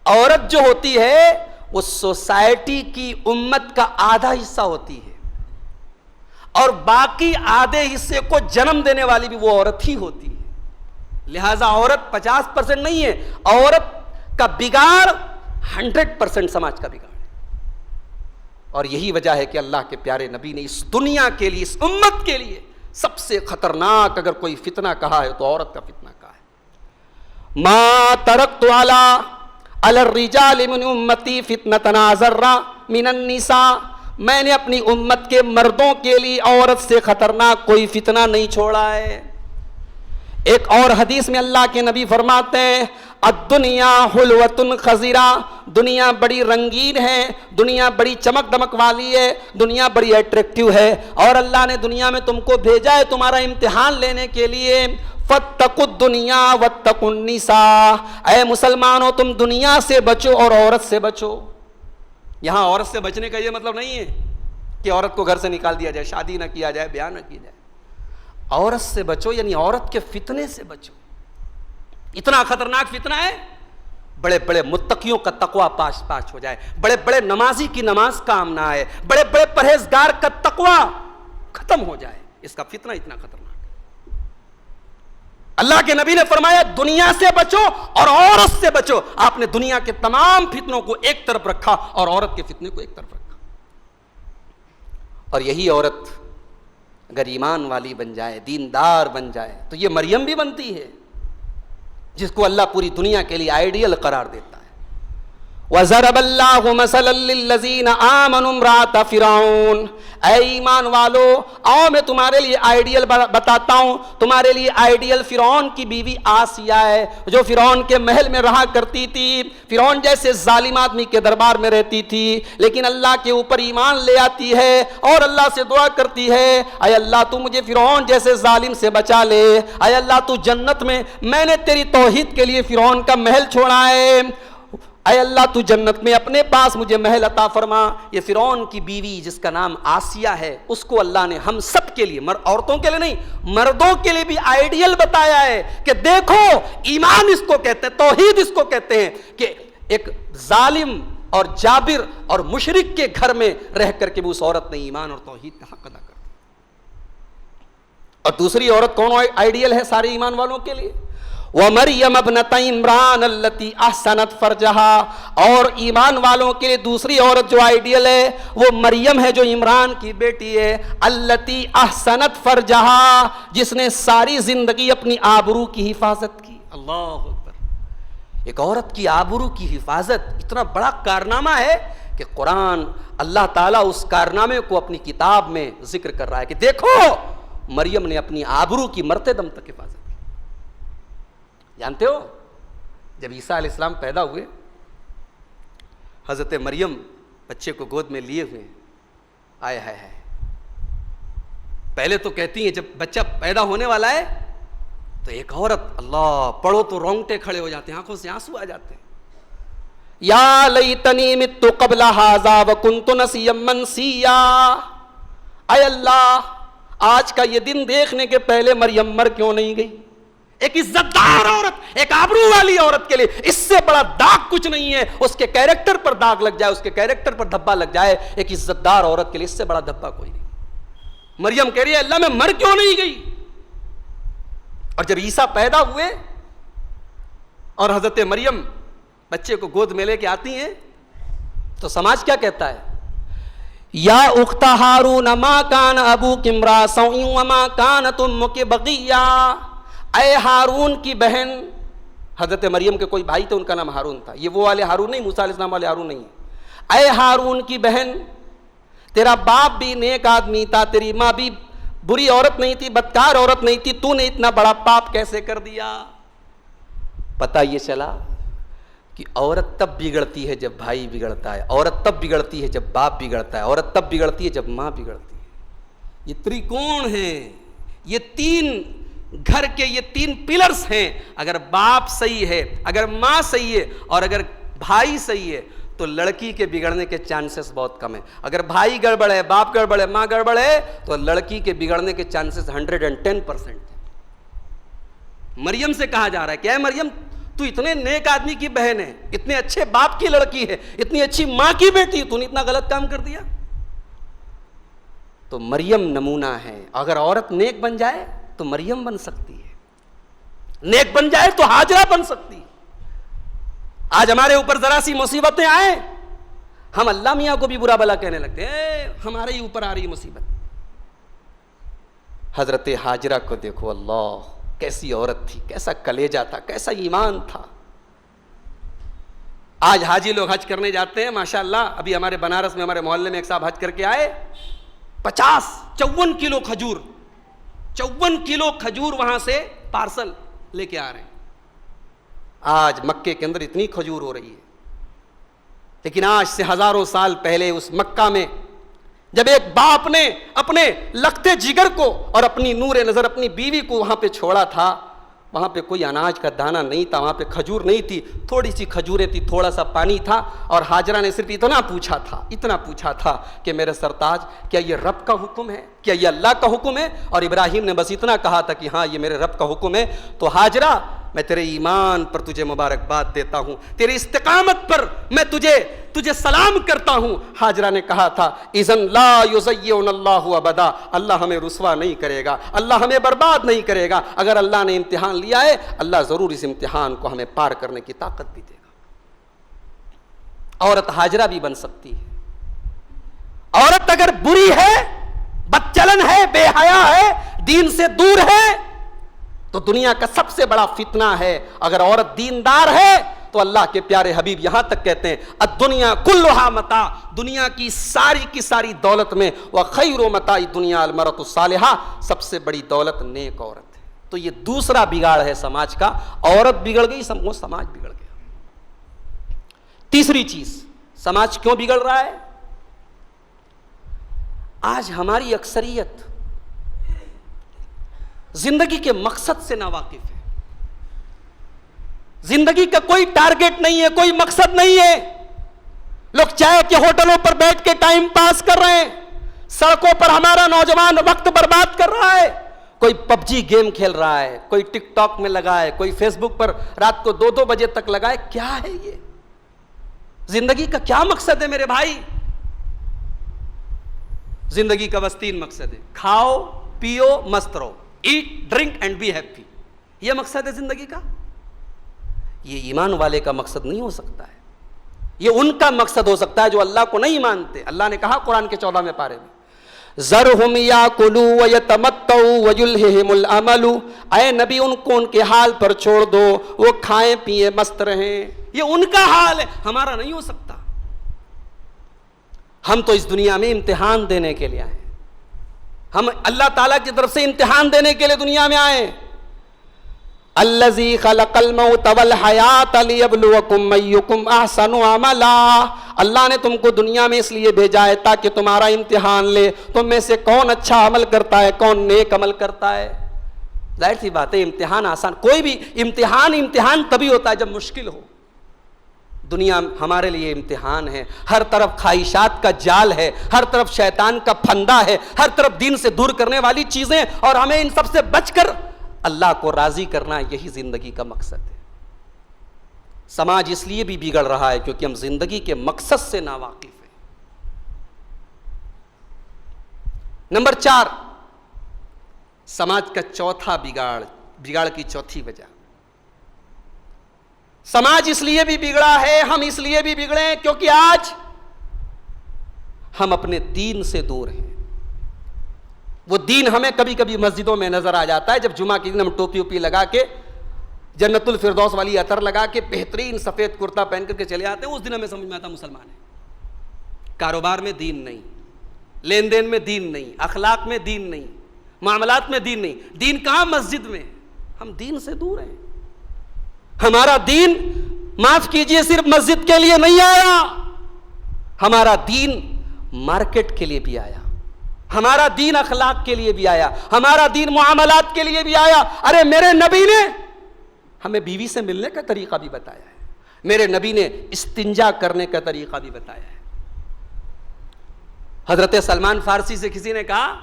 عورت جو ہوتی ہے وہ سوسائٹی کی امت کا آدھا حصہ ہوتی ہے، اور باقی آدھے حصے کو جنم دینے والی بھی وہ عورت ہی ہوتی ہے۔ لہذا عورت 50% نہیں ہے، عورت کا بگاڑ 100% سماج کا بگاڑ ہے۔ اور یہی وجہ ہے کہ اللہ کے پیارے نبی نے اس دنیا کے لیے، اس امت کے لیے سب سے خطرناک اگر کوئی فتنہ کہا ہے تو عورت کا فتنہ کہا ہے۔ ما ترکت علی الرجال من امتی فتنۃ اضر من النساء، میں نے اپنی امت کے مردوں کے لیے عورت سے خطرناک کوئی فتنہ نہیں چھوڑا ہے۔ ایک اور حدیث میں اللہ کے نبی فرماتے ہیں الدنیا حلوۃ خضرا، دنیا بڑی رنگین ہے، دنیا بڑی چمک دمک والی ہے، دنیا بڑی اٹریکٹیو ہے، اور اللہ نے دنیا میں تم کو بھیجا ہے تمہارا امتحان لینے کے لیے۔ فاتقوا الدنیا واتقوا النساء، اے مسلمانوں تم دنیا سے بچو اور عورت سے بچو۔ یہاں عورت سے بچنے کا یہ مطلب نہیں ہے کہ عورت کو گھر سے نکال دیا جائے، شادی نہ کیا جائے، بیاہ نہ کی جائے۔ عورت سے بچو یعنی عورت کے فتنے سے بچو۔ اتنا خطرناک فتنہ ہے، بڑے بڑے متقیوں کا تقوی پاش ہو جائے، بڑے بڑے نمازی کی نماز کام نہ آئے، بڑے بڑے پرہیزگار کا تقوی ختم ہو جائے، اس کا فتنہ اتنا خطرناک ہے۔ اللہ کے نبی نے فرمایا دنیا سے بچو اور عورت سے بچو۔ آپ نے دنیا کے تمام فتنوں کو ایک طرف رکھا اور عورت کے فتنے کو ایک طرف رکھا۔ اور یہی عورت اگر ایمان والی بن جائے، دیندار بن جائے، تو یہ مریم بھی بنتی ہے جس کو اللہ پوری دنیا کے لیے آئیڈیل قرار دیتا ہے۔ وَضَرَبَ اللَّهُ مَثَلًا لِّلَّذِينَ آمَنُوا امْرَأَتَ فِرْعَوْنَ، اے ایمان والو آؤ میں تمہارے لیے آئیڈیل بتاتا ہوں، تمہارے لیے آئیڈیل فرعون کی بیوی آسیہ ہے، جو فرعون کے محل میں رہا کرتی تھی، فرعون جیسے ظالم آدمی کے دربار میں رہتی تھی، لیکن اللہ کے اوپر ایمان لے آتی ہے اور اللہ سے دعا کرتی ہے اے اللہ تو مجھے فرعون جیسے ظالم سے بچا لے، اے اللہ تو جنت میں نے تیری توحید کے لیے فرعون کا محل چھوڑا ہے، اے اللہ تو جنت میں اپنے پاس مجھے محل عطا فرما۔ یہ فرعون کی بیوی جس کا نام آسیہ ہے، اس کو اللہ نے ہم سب کے لیے، عورتوں کے لیے نہیں مردوں کے لیے بھی آئیڈیل بتایا ہے کہ دیکھو ایمان اس کو کہتے ہیں، توحید اس کو کہتے ہیں کہ ایک ظالم اور جابر اور مشرک کے گھر میں رہ کر کے بھی اس عورت نے ایمان اور توحید کا حق ادا کر دیا۔ اور دوسری عورت کون آئیڈیل ہے سارے ایمان والوں کے لیے؟ وَمَرْيَمَ ابْنَتَ عِمْرَانَ الَّتِي أَحْسَنَتْ فَرْجَهَا، اور ایمان والوں کے لیے دوسری عورت جو آئیڈیل ہے وہ مریم ہے جو عمران کی بیٹی ہے، الَّتِي أَحْسَنَتْ فَرْجَهَا، جس نے ساری زندگی اپنی آبرو کی حفاظت کی۔ اللہ اکبر، ایک عورت کی آبرو کی حفاظت اتنا بڑا کارنامہ ہے کہ قرآن اللہ تعالیٰ اس کارنامے کو اپنی کتاب میں ذکر کر رہا ہے کہ دیکھو مریم نے اپنی آبرو کی مرتے دم تک حفاظت کی۔ جانتے ہو جب عیسیٰ علیہ السلام پیدا ہوئے، حضرت مریم بچے کو گود میں لیے ہوئے، آئے ہائے ہائے، پہلے تو کہتی ہیں جب بچہ پیدا ہونے والا ہے تو ایک عورت اللہ پڑھو تو رونگٹے کھڑے ہو جاتے ہیں، آنکھوں سے آنسو آ جاتے ہیں، یا لیتنی مت قبل ھذا وکنت نسیا منسیا، اے اللہ آج کا یہ دن دیکھنے کے پہلے مریم مر کیوں نہیں گئی؟ ایک عزت دار عورت، ایک آبرو والی عورت کے لیے اس سے بڑا داغ کچھ نہیں ہے، اس کے کیریکٹر پر داغ لگ جائے، اس کے کیریکٹر پر دھبا لگ جائے، ایک عزت دار عورت کے لیے اس سے بڑا دھبا کوئی نہیں۔ مریم کہہ رہی ہے اللہ میں مر کیوں نہیں گئی؟ اور جب عیسیٰ پیدا ہوئے اور حضرت مریم بچے کو گود میں لے کے آتی ہیں تو سماج کیا کہتا ہے؟ یا اخت ہارون ما کان ابوک امرا سوء وما کانت امک بغیا، اے ہارون کی بہن، حضرت مریم کے کوئی بھائی تھے ان کا نام ہارون تھا، یہ وہ والے ہارون نہیں، موسیٰ علیہ السلام والے ہارون نہیں ہے، اے ہارون کی بہن تیرا باپ بھی نیک آدمی تھا، تیری ماں بھی بری عورت نہیں تھی، بدکار عورت نہیں تھی، تو نے اتنا بڑا پاپ کیسے کر دیا؟ پتہ یہ چلا کہ عورت تب بگڑتی ہے جب بھائی بگڑتا ہے، عورت تب بگڑتی ہے جب باپ بگڑتا ہے، عورت تب بگڑتی ہے جب ماں بگڑتی ہے۔ یہ تریکون ہیں، یہ تین گھر کے یہ تین پلرز ہیں، اگر باپ صحیح ہے، اگر ماں صحیح ہے اور اگر بھائی صحیح ہے تو لڑکی کے بگڑنے کے چانسز بہت کم ہیں۔ اگر بھائی گڑبڑ ہے، باپ گڑبڑ ہے، ماں گڑبڑ ہے تو لڑکی کے بگڑنے کے چانسز 110% ہیں۔ مریم سے کہا جا رہا ہے کہ اے مریم تو اتنے نیک آدمی کی بہن ہے، اتنے اچھے باپ کی لڑکی ہے، اتنی اچھی ماں کی بیٹی ہے، تو نے اتنا غلط کام کر دیا؟ تو مریم نمونہ ہے، اگر عورت نیک بن جائے تو مریم بن سکتی ہے، نیک بن جائے تو ہاجرہ بن سکتی ہے۔ آج ہمارے اوپر ذرا سی مصیبتیں آئیں ہم اللہ میاں کو بھی برا بلا کہنے لگتے ہیں، ہمارے ہی اوپر آ رہی مصیبت۔ حضرت ہاجرہ کو دیکھو، اللہ کیسی عورت تھی، کیسا کلیجہ تھا، کیسا ایمان تھا۔ آج حاجی لوگ حج کرنے جاتے ہیں، ماشاءاللہ ابھی ہمارے بنارس میں ہمارے محلے میں ایک صاحب حج کر کے آئے، 54 کلو کھجور، 54 کلو کھجور وہاں سے پارسل لے کے آ رہے ہیں۔ آج مکے کے اندر اتنی کھجور ہو رہی ہے، لیکن آج سے ہزاروں سال پہلے اس مکہ میں جب ایک باپ نے اپنے لختے جگر کو اور اپنی نور نظر اپنی بیوی کو وہاں پہ چھوڑا تھا، وہاں پہ کوئی اناج کا دانہ نہیں تھا، وہاں پہ کھجور نہیں تھی، تھوڑی سی کھجوریں تھی، تھوڑا سا پانی تھا، اور ہاجرہ نے صرف اتنا پوچھا تھا کہ میرے سرتاج کیا یہ رب کا حکم ہے، کیا یہ اللہ کا حکم ہے؟ اور ابراہیم نے بس اتنا کہا تھا کہ ہاں یہ میرے رب کا حکم ہے۔ تو ہاجرہ میں تیرے ایمان پر تجھے مبارکباد دیتا ہوں، تیری استقامت پر میں تجھے سلام کرتا ہوں۔ ہاجرہ نے کہا تھا اذن لا یضیعنا اللہ ابدا، اللہ ہمیں رسوا نہیں کرے گا، اللہ ہمیں برباد نہیں کرے گا۔ اگر اللہ نے امتحان لیا ہے، اللہ ضرور اس امتحان کو ہمیں پار کرنے کی طاقت بھی دے گا۔ عورت ہاجرہ بھی بن سکتی ہے۔ عورت اگر بری ہے، بدچلن ہے، بے حیا ہے، دین سے دور ہے، تو دنیا کا سب سے بڑا فتنہ ہے۔ اگر عورت دیندار ہے تو اللہ کے پیارے حبیب یہاں تک کہتے ہیں الدنیا کلھا متاع، دنیا کی ساری دولت میں وخیر متاع الدنیا المرأۃ الصالحہ، سب سے بڑی دولت نیک عورت ہے۔ تو یہ دوسرا بگاڑ ہے سماج کا، عورت بگڑ گئی وہ سماج بگڑ گیا۔ تیسری چیز، سماج کیوں بگڑ رہا ہے؟ آج ہماری اکثریت زندگی کے مقصد سے ناواقف ہے، زندگی کا کوئی ٹارگٹ نہیں ہے، کوئی مقصد نہیں ہے۔ لوگ چائے کے ہوٹلوں پر بیٹھ کے ٹائم پاس کر رہے ہیں، سڑکوں پر ہمارا نوجوان وقت برباد کر رہا ہے، کوئی پب جی گیم کھیل رہا ہے، کوئی ٹک ٹاک میں لگا ہے، کوئی فیس بک پر رات کو 2 بجے تک لگا ہے۔ کیا ہے یہ زندگی کا کیا مقصد ہے میرے بھائی؟ زندگی کا بس 3 مقصد ہے، کھاؤ پیو مست رہو، eat drink and be happy. یہ مقصد ہے زندگی کا؟ یہ ایمان والے کا مقصد نہیں ہو سکتا ہے، یہ ان کا مقصد ہو سکتا ہے جو اللہ کو نہیں مانتے۔ اللہ نے کہا قرآن کے 14ویں پارے میں ذرہم یاکلوا ویتمتعوا ویلہہم الامل، اے نبی ان کو ان کے حال پر چھوڑ دو، وہ کھائیں پیئیں مست رہیں، یہ ان کا حال ہے، ہمارا نہیں ہو سکتا۔ ہم تو اس دنیا میں امتحان دینے کے لیے آئے، ہم اللہ تعالیٰ کی طرف سے امتحان دینے کے لیے دنیا میں آئے۔ الذی خلق الموت والحیات لیبلوکم ایکم احسن عملا، اللہ نے تم کو دنیا میں اس لیے بھیجا ہے تاکہ تمہارا امتحان لے، تم میں سے کون اچھا عمل کرتا ہے، کون نیک عمل کرتا ہے۔ ظاہر سی بات ہے امتحان آسان، کوئی بھی امتحان تبھی ہوتا ہے جب مشکل ہو۔ دنیا ہمارے لیے امتحان ہے، ہر طرف خواہشات کا جال ہے، ہر طرف شیطان کا پھندا ہے، ہر طرف دین سے دور کرنے والی چیزیں، اور ہمیں ان سب سے بچ کر اللہ کو راضی کرنا، یہی زندگی کا مقصد ہے۔ سماج اس لیے بھی بگڑ رہا ہے کیونکہ ہم زندگی کے مقصد سے ناواقف ہیں۔ نمبر 4، سماج کا چوتھا بگاڑ کی چوتھی وجہ، سماج اس لیے بھی بگڑا ہے، ہم اس لیے بھی بگڑے ہیں کیونکہ آج ہم اپنے دین سے دور ہیں۔ وہ دین ہمیں کبھی کبھی مسجدوں میں نظر آ جاتا ہے، جب جمعہ کے دن ہم ٹوپی وپی لگا کے، جنت الفردوس والی عطر لگا کے، بہترین سفید کرتا پہن کر کے چلے آتے ہیں، اس دن ہمیں سمجھ میں آتا مسلمان ہے۔ کاروبار میں دین نہیں، لین دین میں دین نہیں، اخلاق میں دین نہیں، معاملات میں دین نہیں۔ دین کہاں؟ مسجد میں۔ ہم دین سے دور ہیں۔ ہمارا دین، معاف کیجئے، صرف مسجد کے لیے نہیں آیا، ہمارا دین مارکیٹ کے لیے بھی آیا، ہمارا دین اخلاق کے لیے بھی آیا، ہمارا دین معاملات کے لیے بھی آیا۔ ارے میرے نبی نے ہمیں بیوی سے ملنے کا طریقہ بھی بتایا ہے، میرے نبی نے استنجا کرنے کا طریقہ بھی بتایا ہے۔ حضرت سلمان فارسی سے کسی نے کہا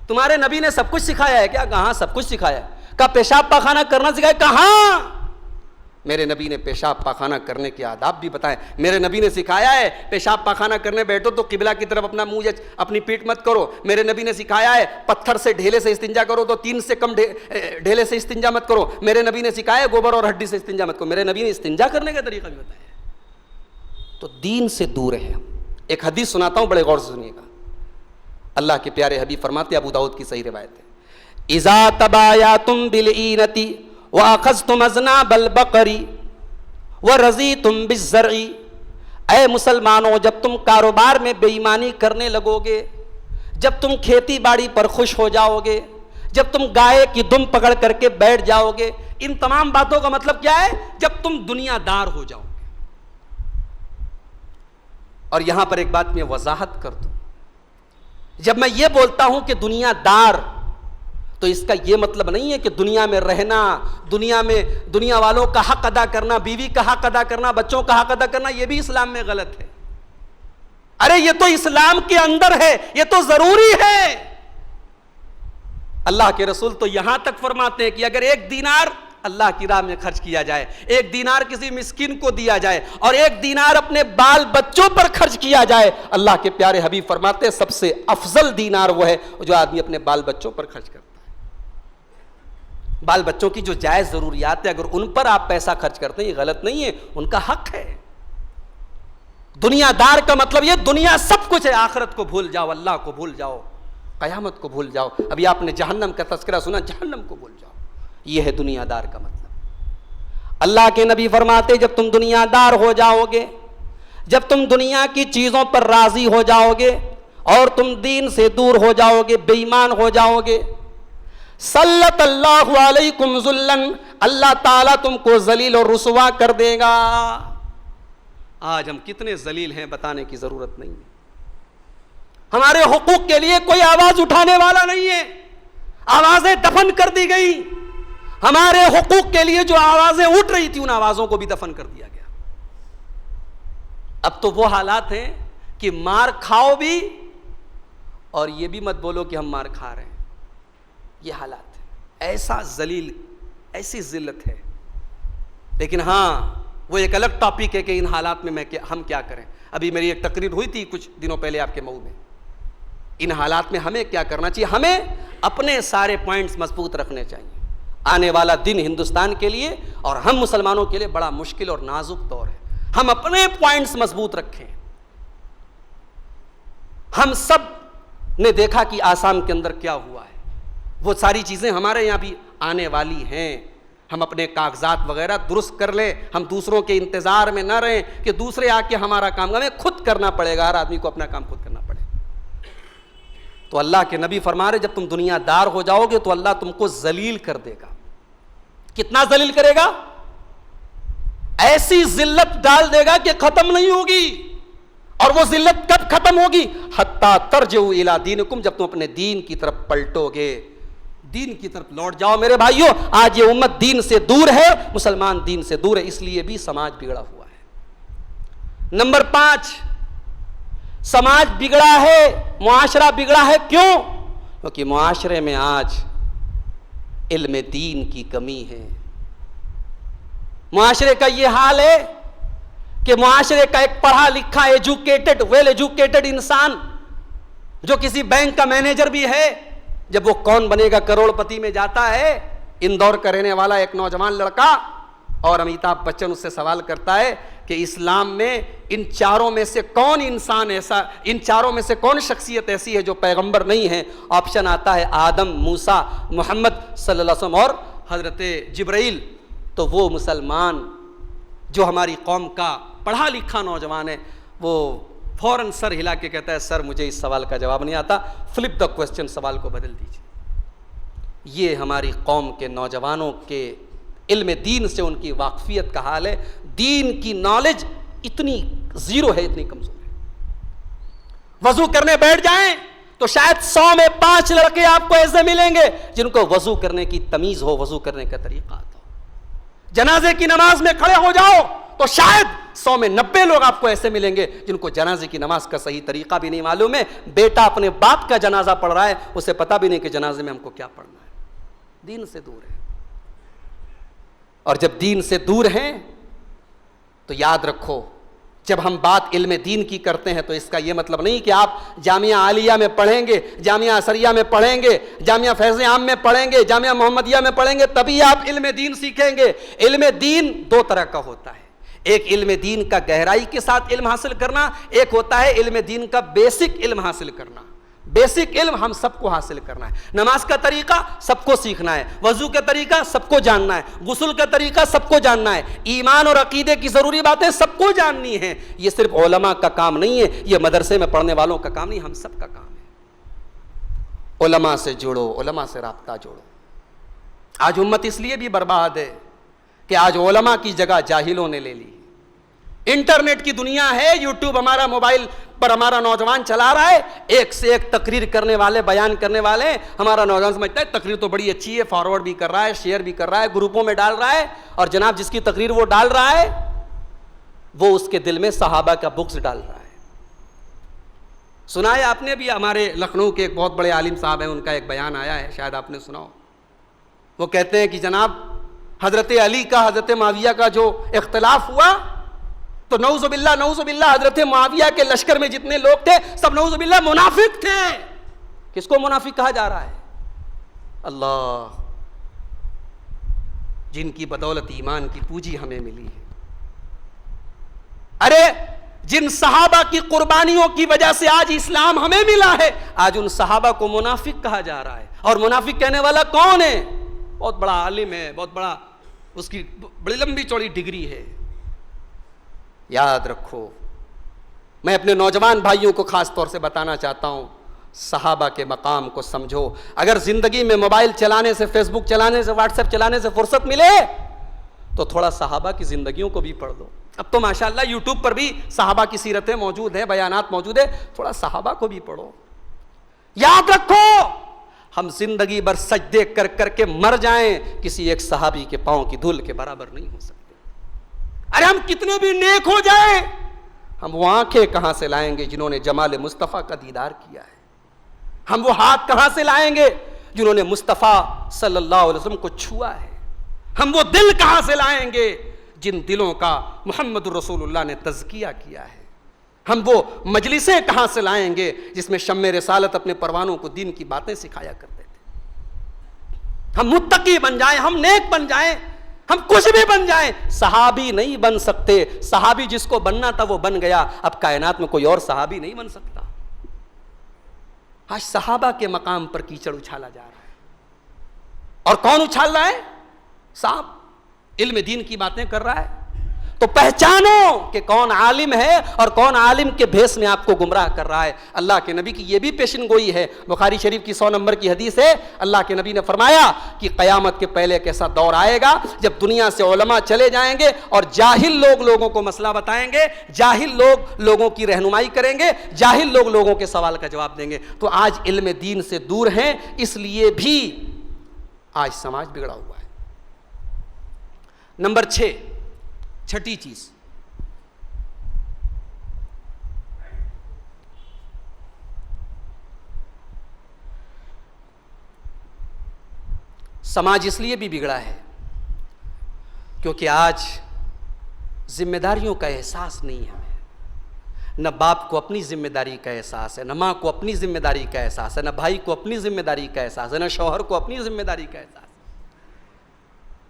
تمہارے نبی نے سب کچھ سکھایا ہے کیا؟ کہا سب کچھ سکھایا ہے۔ کہا پیشاب پاخانہ کرنا سکھایا؟ کہاں؟ میرے نبی نے پیشاب پاخانہ کرنے کے آداب بھی بتائے۔ میرے نبی نے سکھایا ہے پیشاب پاخانہ کرنے بیٹھو تو قبلہ کی طرف اپنا منہ اپنی پیٹھ مت کرو۔ میرے نبی نے سکھایا ہے پتھر سے ڈھیلے سے استنجا کرو تو 3 سے کم ڈھیلے سے استنجا مت کرو۔ میرے نبی نے سکھایا گوبر اور ہڈی سے استنجا مت کرو۔ میرے نبی نے استنجا کرنے کا طریقہ بھی بتایا۔ تو دین سے دور ہیں ہم۔ ایک حدیث سناتا ہوں، بڑے غور سے سنیے گا۔ اللہ کے پیارے حبیب فرماتے، ابو داؤد کی صحیح روایت ہے، اذا تبایعتم بالعینۃ واخذتم اذناب البقر وَرَضِيتُمْ بِالزَّرْعِ، اے مسلمانوں جب تم کاروبار میں بے ایمانی کرنے لگو گے، جب تم کھیتی باڑی پر خوش ہو جاؤ گے، جب تم گائے کی دم پکڑ کر کے بیٹھ جاؤ گے، ان تمام باتوں کا مطلب کیا ہے؟ جب تم دنیا دار ہو جاؤ. اور یہاں پر ایک بات میں وضاحت کر دوں, جب میں یہ بولتا ہوں کہ دنیا دار, تو اس کا یہ مطلب نہیں ہے کہ دنیا میں رہنا, دنیا والوں کا حق ادا کرنا, بیوی کا حق ادا کرنا, بچوں کا حق ادا کرنا, یہ بھی اسلام میں غلط ہے. ارے یہ تو اسلام کے اندر ہے, یہ تو ضروری ہے. اللہ کے رسول تو یہاں تک فرماتے ہیں کہ اگر 1 دینار اللہ کی راہ میں خرچ کیا جائے, 1 دینار کسی مسکین کو دیا جائے, اور 1 دینار اپنے بال بچوں پر خرچ کیا جائے, اللہ کے پیارے حبیب فرماتے ہیں سب سے افضل دینار وہ ہے جو آدمی اپنے بال بچوں پر خرچ کرتا ہے. بال بچوں کی جو جائز ضروریات ہیں, اگر ان پر آپ پیسہ خرچ کرتے ہیں, یہ غلط نہیں ہے, ان کا حق ہے. دنیا دار کا مطلب یہ دنیا سب کچھ ہے, آخرت کو بھول جاؤ, اللہ کو بھول جاؤ, قیامت کو بھول جاؤ. ابھی آپ نے جہنم کا تذکرہ سنا, جہنم کو بھول جاؤ. یہ ہے دنیا دار کا مطلب. اللہ کے نبی فرماتے جب تم دنیا دار ہو جاؤ گے, جب تم دنیا کی چیزوں پر راضی ہو جاؤ گے اور تم دین سے دور ہو جاؤ گے, بے ایمان ہو جاؤ گے, سلط اللہ علیکم ذلن, اللہ تعالیٰ تم کو ذلیل اور رسوا کر دے گا. آج ہم کتنے ذلیل ہیں بتانے کی ضرورت نہیں ہے. ہمارے حقوق کے لیے کوئی آواز اٹھانے والا نہیں ہے, آوازیں دفن کر دی گئی. ہمارے حقوق کے لیے جو آوازیں اٹھ رہی تھی, ان آوازوں کو بھی دفن کر دیا گیا. اب تو وہ حالات ہیں کہ مار کھاؤ بھی اور یہ بھی مت بولو کہ ہم مار کھا رہے ہیں. یہ حالات ہے, ایسا ذلیل, ایسی ذلت ہے. لیکن ہاں وہ ایک الگ ٹاپک ہے کہ ان حالات میں ہم کیا کریں. ابھی میری ایک تقریر ہوئی تھی کچھ دنوں پہلے آپ کے مئو میں. ان حالات میں ہمیں کیا کرنا چاہیے؟ ہمیں اپنے سارے پوائنٹس مضبوط رکھنے چاہیے. آنے والا دن ہندوستان کے لیے اور ہم مسلمانوں کے لیے بڑا مشکل اور نازک دور ہے. ہم اپنے پوائنٹس مضبوط رکھیں. ہم سب نے دیکھا کہ آسام کے اندر کیا ہوا ہے, وہ ساری چیزیں ہمارے یہاں بھی آنے والی ہیں. ہم اپنے کاغذات وغیرہ درست کر لیں, ہم دوسروں کے انتظار میں نہ رہیں کہ دوسرے آ کے ہمارا کام, ہمیں خود کرنا پڑے گا. ہر آدمی کو اپنا کام خود کرنا پڑے گا. تو اللہ کے نبی فرما رہے جب تم دنیا دار ہو جاؤ گے تو اللہ تم کو ذلیل کر دے گا. کتنا ذلیل کرے گا؟ ایسی ذلت ڈال دے گا کہ ختم نہیں ہوگی. اور وہ ذلت کب ختم ہوگی؟ حتی ترجعوا الی دینکم, جب تم اپنے دین کی طرف پلٹو گے, دین کی طرف لوٹ جاؤ. میرے بھائیوں, آج یہ امت دین سے دور ہے, مسلمان دین سے دور ہے, اس لیے بھی سماج بگڑا ہوا ہے. نمبر 5, سماج بگڑا ہے, معاشرہ بگڑا ہے. کیوں؟ کیونکہ معاشرے میں آج علم دین کی کمی ہے. معاشرے کا یہ حال ہے کہ معاشرے کا ایک پڑھا لکھا ایجوکیٹڈ, ویل ایجوکیٹڈ انسان جو کسی بینک کا مینیجر بھی ہے, جب وہ کون بنے گا کروڑ پتی میں جاتا ہے, اندور کا رہنے والا ایک نوجوان لڑکا, اور امیتابھ بچن اس سے سوال کرتا ہے کہ اسلام میں ان چاروں میں سے کون انسان ایسا, ان چاروں میں سے کون شخصیت ایسی ہے جو پیغمبر نہیں ہے؟ آپشن آتا ہے آدم, موسیٰ, محمد صلی اللہ علیہ وسلم اور حضرت جبرائیل. تو وہ مسلمان جو ہماری قوم کا پڑھا لکھا نوجوان ہے, وہ فوراً سر ہلا کے کہتا ہے سر مجھے اس سوال کا جواب نہیں آتا, فلپ دا کوسچن, سوال کو بدل دیجیے. یہ ہماری قوم کے نوجوانوں کے علم دین سے ان کی واقفیت کا حال ہے. دین کی نالج اتنی زیرو ہے, اتنی کمزور ہے. وضو کرنے بیٹھ جائیں تو شاید 100 میں 5 لڑکے آپ کو ایسے ملیں گے جن کو وضو کرنے کی تمیز ہو, وضو کرنے کا طریقہ آتا ہو. جنازے کی نماز میں کھڑے ہو جاؤ تو شاید 100 میں 90 لوگ آپ کو ایسے ملیں گے جن کو جنازے کی نماز کا صحیح طریقہ بھی نہیں معلوم ہے. بیٹا اپنے باپ کا جنازہ پڑھ رہا ہے, اسے پتہ بھی نہیں کہ جنازے میں ہم کو کیا پڑھنا ہے. دین سے دور ہے. اور جب دین سے دور ہیں تو یاد رکھو, جب ہم بات علم دین کی کرتے ہیں تو اس کا یہ مطلب نہیں کہ آپ جامعہ عالیہ میں پڑھیں گے, جامعہ اثریہ میں پڑھیں گے, جامعہ فیض عام میں پڑھیں گے, جامعہ محمدیہ میں پڑھیں گے تبھی آپ علم دین سیکھیں گے. علم دین 2 طرح کا ہوتا ہے. ایک علم دین کا گہرائی کے ساتھ علم حاصل کرنا, ایک ہوتا ہے علم دین کا بیسک علم حاصل کرنا. بیسک علم ہم سب کو حاصل کرنا ہے. نماز کا طریقہ سب کو سیکھنا ہے, وضو کا طریقہ سب کو جاننا ہے, غسل کا طریقہ سب کو جاننا ہے, ایمان اور عقیدے کی ضروری باتیں سب کو جاننی ہیں. یہ صرف علماء کا کام نہیں ہے, یہ مدرسے میں پڑھنے والوں کا کام نہیں, ہم سب کا کام ہے. علماء سے جڑو, علماء سے رابطہ جوڑو. آج امت اس لیے بھی برباد ہے کہ آج علماء کی جگہ جاہلوں نے لے لی. انٹرنیٹ کی دنیا ہے, یوٹیوب ہمارا موبائل پر ہمارا نوجوان چلا رہا ہے, ایک سے ایک تقریر کرنے والے, بیان کرنے والے. ہمارا نوجوان سمجھتا ہے تقریر تو بڑی اچھی ہے, فارورڈ بھی کر رہا ہے, شیئر بھی کر رہا ہے, گروپوں میں ڈال رہا ہے, اور جناب جس کی تقریر وہ ڈال رہا ہے وہ اس کے دل میں صحابہ کا بغض ڈال رہا ہے. سنا ہے آپ نے بھی, ہمارے لکھنؤ کے ایک بہت بڑے عالم صاحب ہیں, ان کا ایک بیان آیا ہے, شاید آپ نے سنا ہو. وہ کہتے ہیں کہ جناب حضرت علی کا حضرت معاویہ کا جو اختلاف ہوا تو نعوذ باللہ حضرت معاویہ کے لشکر میں جتنے لوگ تھے سب نعوذ باللہ منافق تھے. کس کو منافق کہا جا رہا ہے؟ اللہ, جن کی بدولت ایمان کی پونجی ہمیں ملی ہے. ارے جن صحابہ کی قربانیوں کی وجہ سے آج اسلام ہمیں ملا ہے, آج ان صحابہ کو منافق کہا جا رہا ہے. اور منافق کہنے والا کون ہے؟ بہت بڑا عالم ہے, بہت بڑا, اس کی بڑی لمبی چوڑی ڈگری ہے. یاد رکھو, میں اپنے نوجوان بھائیوں کو خاص طور سے بتانا چاہتا ہوں, صحابہ کے مقام کو سمجھو. اگر زندگی میں موبائل چلانے سے, فیس بک چلانے سے, واٹس ایپ چلانے سے فرصت ملے تو تھوڑا صحابہ کی زندگیوں کو بھی پڑھ لو. اب تو ماشاءاللہ یوٹیوب پر بھی صحابہ کی سیرتیں موجود ہیں, بیانات موجود ہیں, تھوڑا صحابہ کو بھی پڑھو. یاد رکھو, ہم زندگی بھر سجدے کر کر کے مر جائیں, کسی ایک صحابی کے پاؤں کی دھول کے برابر نہیں ہو سکتے. ارے ہم کتنے بھی نیک ہو جائیں, ہم وہ آنکھیں کہاں سے لائیں گے جنہوں نے جمال مصطفیٰ کا دیدار کیا ہے؟ ہم وہ ہاتھ کہاں سے لائیں گے جنہوں نے مصطفیٰ صلی اللہ علیہ وسلم کو چھوا ہے؟ ہم وہ دل کہاں سے لائیں گے جن دلوں کا محمد رسول اللہ نے تزکیہ کیا ہے؟ ہم وہ مجلسیں کہاں سے لائیں گے جس میں شمع رسالت اپنے پروانوں کو دین کی باتیں سکھایا کرتے تھے؟ ہم متقی بن جائیں, ہم نیک بن جائیں, ہم کچھ بھی بن جائیں, صحابی نہیں بن سکتے. صحابی جس کو بننا تھا وہ بن گیا, اب کائنات میں کوئی اور صحابی نہیں بن سکتا. آج صحابہ کے مقام پر کیچڑ اچھالا جا رہا ہے. اور کون اچھال رہا ہے؟ صاحب علم دین کی باتیں کر رہا ہے. تو پہچانو کہ کون عالم ہے اور کون عالم کے بھیس میں آپ کو گمراہ کر رہا ہے. اللہ کے نبی کی یہ بھی پیشن گوئی ہے. بخاری شریف کی 100 نمبر کی حدیث ہے, اللہ کے نبی نے فرمایا کہ قیامت کے پہلے ایک ایسا دور آئے گا جب دنیا سے علماء چلے جائیں گے اور جاہل لوگ لوگوں کو مسئلہ بتائیں گے, جاہل لوگ لوگوں کی رہنمائی کریں گے, جاہل لوگ لوگوں کے سوال کا جواب دیں گے. تو آج علم دین سے دور ہیں, اس لیے بھی آج سماج بگڑا ہوا ہے. نمبر 6, چھٹی چیز, سماج اس لیے بھی بگڑا ہے کیونکہ آج ذمہ داریوں کا احساس نہیں ہے. نہ باپ کو اپنی ذمہ داری کا احساس ہے, نہ ماں کو اپنی ذمہ داری کا احساس ہے, نہ بھائی کو اپنی ذمہ داری کا احساس ہے, نہ شوہر کو اپنی ذمہ داری کا احساس ہے.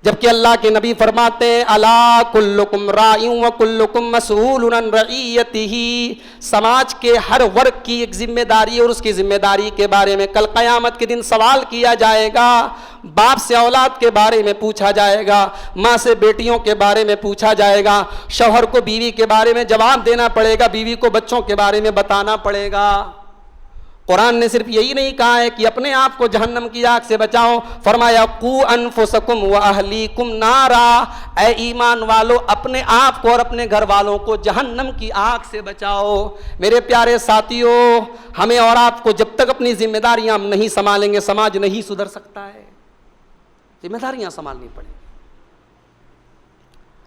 جبکہ اللہ کے نبی فرماتے ہیں الا کلکم راع و کلکم مسئول عن رعیتہ, سماج کے ہر ورگ کی ایک ذمہ داری ہے اور اس کی ذمہ داری کے بارے میں کل قیامت کے دن سوال کیا جائے گا. باپ سے اولاد کے بارے میں پوچھا جائے گا, ماں سے بیٹیوں کے بارے میں پوچھا جائے گا, شوہر کو بیوی کے بارے میں جواب دینا پڑے گا, بیوی کو بچوں کے بارے میں بتانا پڑے گا. قرآن نے صرف یہی نہیں کہا ہے کہ اپنے آپ کو جہنم کی آگ سے بچاؤ, فرمایا قو انفسکم و اہلیکم نارا, اے ایمان والو اپنے آپ کو اور اپنے گھر والوں کو جہنم کی آگ سے بچاؤ. میرے پیارے ساتھیو, ہمیں اور آپ کو جب تک اپنی ذمہ داریاں ہم نہیں سنبھالیں گے سماج نہیں سدھر سکتا ہے. ذمہ داریاں سنبھالنی پڑیں.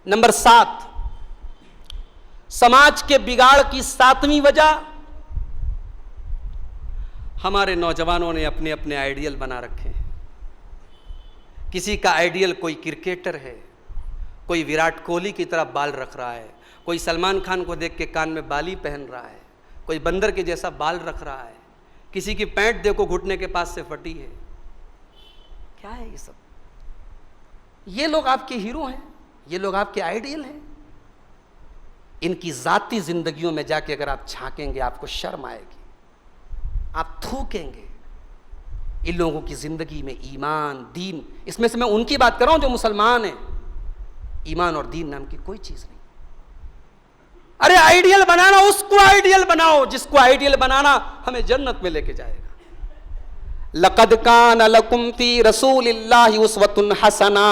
نمبر 7, سماج کے بگاڑ کی 7ویں وجہ, ہمارے نوجوانوں نے اپنے اپنے آئیڈیل بنا رکھے ہیں. کسی کا آئیڈیل کوئی کرکٹر ہے, کوئی وراٹ کوہلی کی طرح بال رکھ رہا ہے, کوئی سلمان خان کو دیکھ کے کان میں بالی پہن رہا ہے, کوئی بندر کے جیسا بال رکھ رہا ہے, کسی کی پینٹ دیکھو گھٹنے کے پاس سے پھٹی ہے. کیا ہے یہ سب؟ یہ لوگ آپ کے ہیرو ہیں, یہ لوگ آپ کے آئیڈیل ہیں. ان کی ذاتی زندگیوں میں جا کے اگر آپ جھانکیں گے آپ کو شرم آئے گی, آپ تھوکیں گے. ان لوگوں کی زندگی میں ایمان, دین, اس میں سے میں ان کی بات کر رہا ہوں جو مسلمان ہیں, ایمان اور دین نام کی کوئی چیز نہیں. ارے آئیڈیل بنانا, اس کو آئیڈیل بناؤ جس کو آئیڈیل بنانا ہمیں جنت میں لے کے جائے گا. لقد کان لکم فی رسول اللہ اسوۃ حسنہ،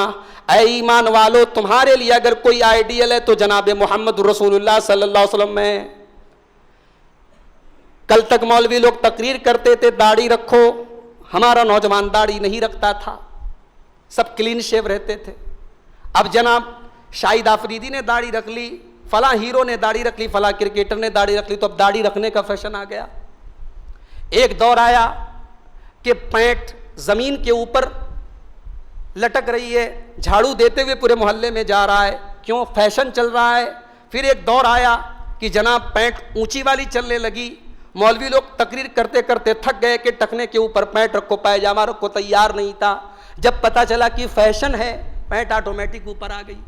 اے ایمان والو تمہارے لیے اگر کوئی آئیڈیل ہے تو جناب محمد رسول اللہ صلی اللہ علیہ وسلم ہے۔ کل تک مولوی لوگ تقریر کرتے تھے داڑھی رکھو، ہمارا نوجوان داڑھی نہیں رکھتا تھا، سب کلین شیو رہتے تھے۔ اب جناب شاہد آفریدی نے داڑھی رکھ لی، فلاں ہیرو نے داڑھی رکھ لی، فلاں کرکٹر نے داڑھی رکھ لی، تو اب داڑھی رکھنے کا فیشن آ گیا۔ ایک دور آیا کہ پینٹ زمین کے اوپر لٹک رہی ہے، جھاڑو دیتے ہوئے پورے محلے میں جا رہا ہے، کیوں؟ فیشن چل رہا ہے۔ پھر ایک دور آیا کہ جناب پینٹ اونچی والی چلنے لگی، مولوی لوگ تقریر کرتے کرتے تھک گئے کہ ٹکنے کے اوپر پینٹ رکھو، پائجامہ رکھو، تیار نہیں تھا۔ جب پتہ چلا کہ فیشن ہے، پینٹ آٹومیٹک اوپر آ گئی،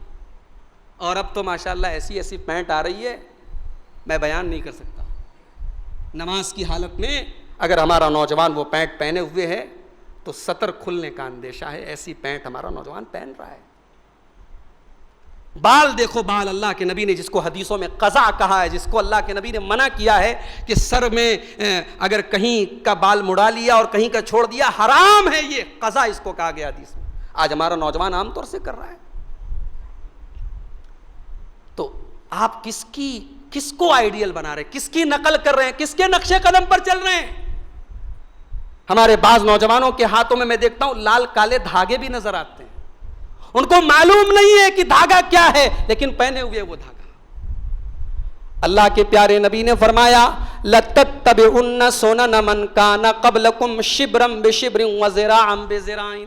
اور اب تو ماشاءاللہ ایسی ایسی پینٹ آ رہی ہے میں بیان نہیں کر سکتا۔ نماز کی حالت میں اگر ہمارا نوجوان وہ پینٹ پہنے ہوئے ہے تو سطر کھلنے کا اندیشہ ہے، ایسی پینٹ ہمارا نوجوان پہن رہا ہے۔ بال دیکھو، بال اللہ کے نبی نے جس کو حدیثوں میں قضا کہا ہے، جس کو اللہ کے نبی نے منع کیا ہے کہ سر میں اگر کہیں کا بال مڑا لیا اور کہیں کا چھوڑ دیا حرام ہے، یہ قضا اس کو کہا گیا حدیث میں۔ آج ہمارا نوجوان عام طور سے کر رہا ہے۔ تو آپ کس کو آئیڈیل بنا رہے ہیں، کس کی نقل کر رہے ہیں، کس کے نقشے قدم پر چل رہے ہیں؟ ہمارے بعض نوجوانوں کے ہاتھوں میں دیکھتا ہوں لال کالے دھاگے بھی نظر آتے ہیں، ان کو معلوم نہیں ہے کہ دھاگا کیا ہے، لیکن پہنے ہوئے وہ دھاگا۔ اللہ کے پیارے نبی نے فرمایا لَتَتَّبِعُنَّ سُنَنَ مَنْ كَانَ قَبْلَكُمْ شِبْرًا بِشِبْرٍ وَذِرَاعًا بِذِرَاعٍ۔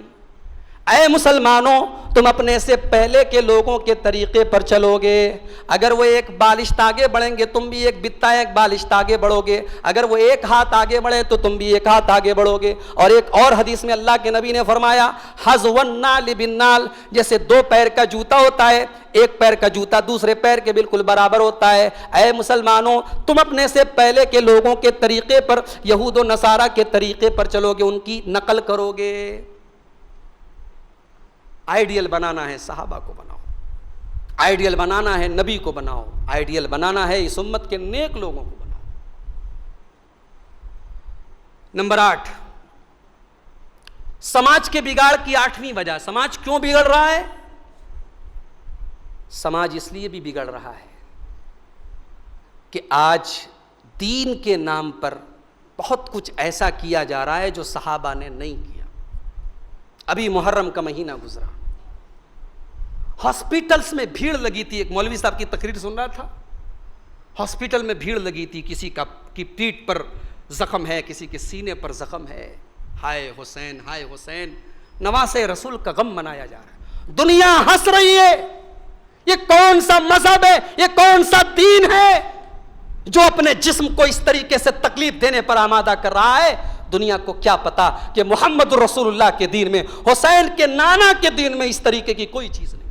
اے مسلمانوں، تم اپنے سے پہلے کے لوگوں کے طریقے پر چلو گے۔ اگر وہ ایک بالشت آگے بڑھیں گے تم بھی ایک بتا ایک بالشت آگے بڑھو گے، اگر وہ ایک ہاتھ آگے بڑھے تو تم بھی ایک ہاتھ آگے بڑھو گے۔ اور ایک اور حدیث میں اللہ کے نبی نے فرمایا حذو النعل بالنعل، جیسے دو پیر کا جوتا ہوتا ہے، ایک پیر کا جوتا دوسرے پیر کے بالکل برابر ہوتا ہے۔ اے مسلمانوں، تم اپنے سے پہلے کے لوگوں کے طریقے پر، یہود و نصارہ کے طریقے پر چلو گے، ان کی نقل کرو گے۔ آئیڈیل بنانا ہے صحابہ کو بناؤ، آئیڈیل بنانا ہے نبی کو بناؤ، آئیڈیل بنانا ہے اس امت کے نیک لوگوں کو بناؤ۔ نمبر 8، سماج کے بگاڑ کی 8ویں وجہ۔ سماج کیوں بگڑ رہا ہے؟ سماج اس لیے بھی بگڑ رہا ہے کہ آج دین کے نام پر بہت کچھ ایسا کیا جا رہا ہے جو صحابہ نے نہیں کیا۔ ابھی محرم کا مہینہ گزرا، ہاسپٹلز میں بھیڑ لگی تھی، ایک مولوی صاحب کی تقریر سن رہا تھا، ہاسپٹل میں بھیڑ لگی تھی، کسی کی پیٹھ پر زخم ہے، کسی کے سینے پر زخم ہے، ہائے حسین ہائے حسین، نواسے رسول کا غم منایا جا رہا ہے، دنیا ہنس رہی ہے۔ یہ کون سا مذہب ہے، یہ کون سا دین ہے جو اپنے جسم کو اس طریقے سے تکلیف دینے پر آمادہ کر رہا ہے؟ دنیا کو کیا پتا کہ محمد رسول اللہ کے دین میں، حسین کے نانا کے دین میں اس طریقے کی کوئی چیز نہیں۔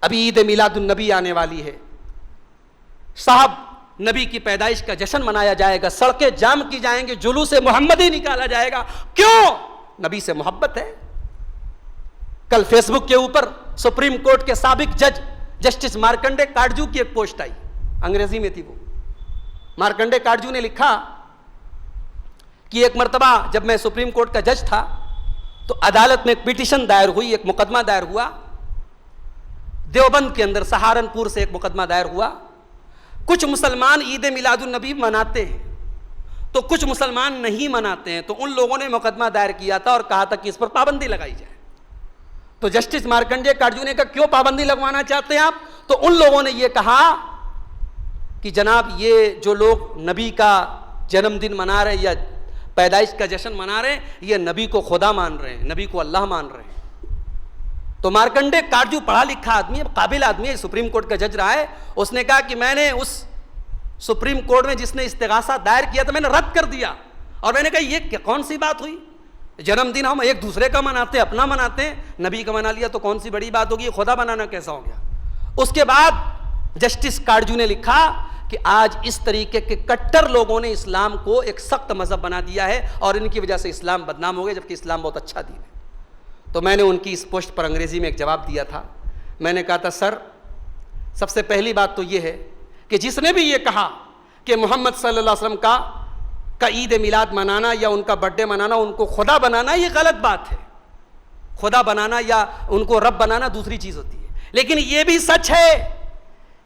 ابھی عید میلاد النبی آنے والی ہے، صاحب نبی کی پیدائش کا جشن منایا جائے گا، سڑکیں جام کی جائیں گے، جلوس محمدی نکالا جائے گا۔ کیوں؟ نبی سے محبت ہے۔ کل فیس بک کے اوپر سپریم کورٹ کے سابق جج جسٹس مارکنڈے کاٹجو کی ایک پوسٹ آئی، انگریزی میں تھی وہ۔ مارکنڈے کاٹجو نے لکھا کہ ایک مرتبہ جب میں سپریم کورٹ کا جج تھا تو عدالت میں ایک پیٹیشن دائر ہوئی، ایک مقدمہ دائر ہوا، دیوبند کے اندر سہارنپور سے ایک مقدمہ دائر ہوا۔ کچھ مسلمان عید میلاد النبی مناتے ہیں تو کچھ مسلمان نہیں مناتے ہیں، تو ان لوگوں نے مقدمہ دائر کیا تھا اور کہا تھا کہ اس پر پابندی لگائی جائے۔ تو جسٹس مارکنڈے کاٹجو نے کہا کیوں پابندی لگوانا چاہتے ہیں آپ؟ تو ان لوگوں نے یہ کہا کہ جناب یہ جو لوگ نبی کا جنم دن منا رہے ہیں یا پیدائش کا جشن منا رہے ہیں، یہ نبی کو خدا مان رہے ہیں، نبی کو اللہ مان رہے ہیں۔ تو مارکنڈے کاٹجو پڑھا لکھا آدمی ہے، قابل آدمی ہے، سپریم کورٹ کا جج رہا ہے، اس نے کہا کہ میں نے اس سپریم کورٹ میں جس نے استغاثہ دائر کیا تھا میں نے رد کر دیا، اور میں نے کہا یہ کون سی بات ہوئی؟ جنم دن ہم ایک دوسرے کا مناتے ہیں، اپنا مناتے ہیں، نبی کا منا لیا تو کون سی بڑی بات ہوگی؟ خدا بنانا کیسا ہو گیا؟ اس کے بعد جسٹس کاٹجو نے لکھا کہ آج اس طریقے کے کٹر لوگوں نے اسلام کو ایک سخت مذہب بنا دیا ہے اور ان کی وجہ سے اسلام بدنام ہو گیا، جبکہ اسلام بہت اچھا دین ہے۔ تو میں نے ان کی اس پوسٹ پر انگریزی میں ایک جواب دیا تھا، میں نے کہا تھا سر سب سے پہلی بات تو یہ ہے کہ جس نے بھی یہ کہا کہ محمد صلی اللہ علیہ وسلم کا کا عید میلاد منانا یا ان کا برتھ ڈے منانا ان کو خدا بنانا یہ غلط بات ہے. خدا بنانا یا ان کو رب بنانا دوسری چیز ہوتی ہے. لیکن یہ بھی سچ ہے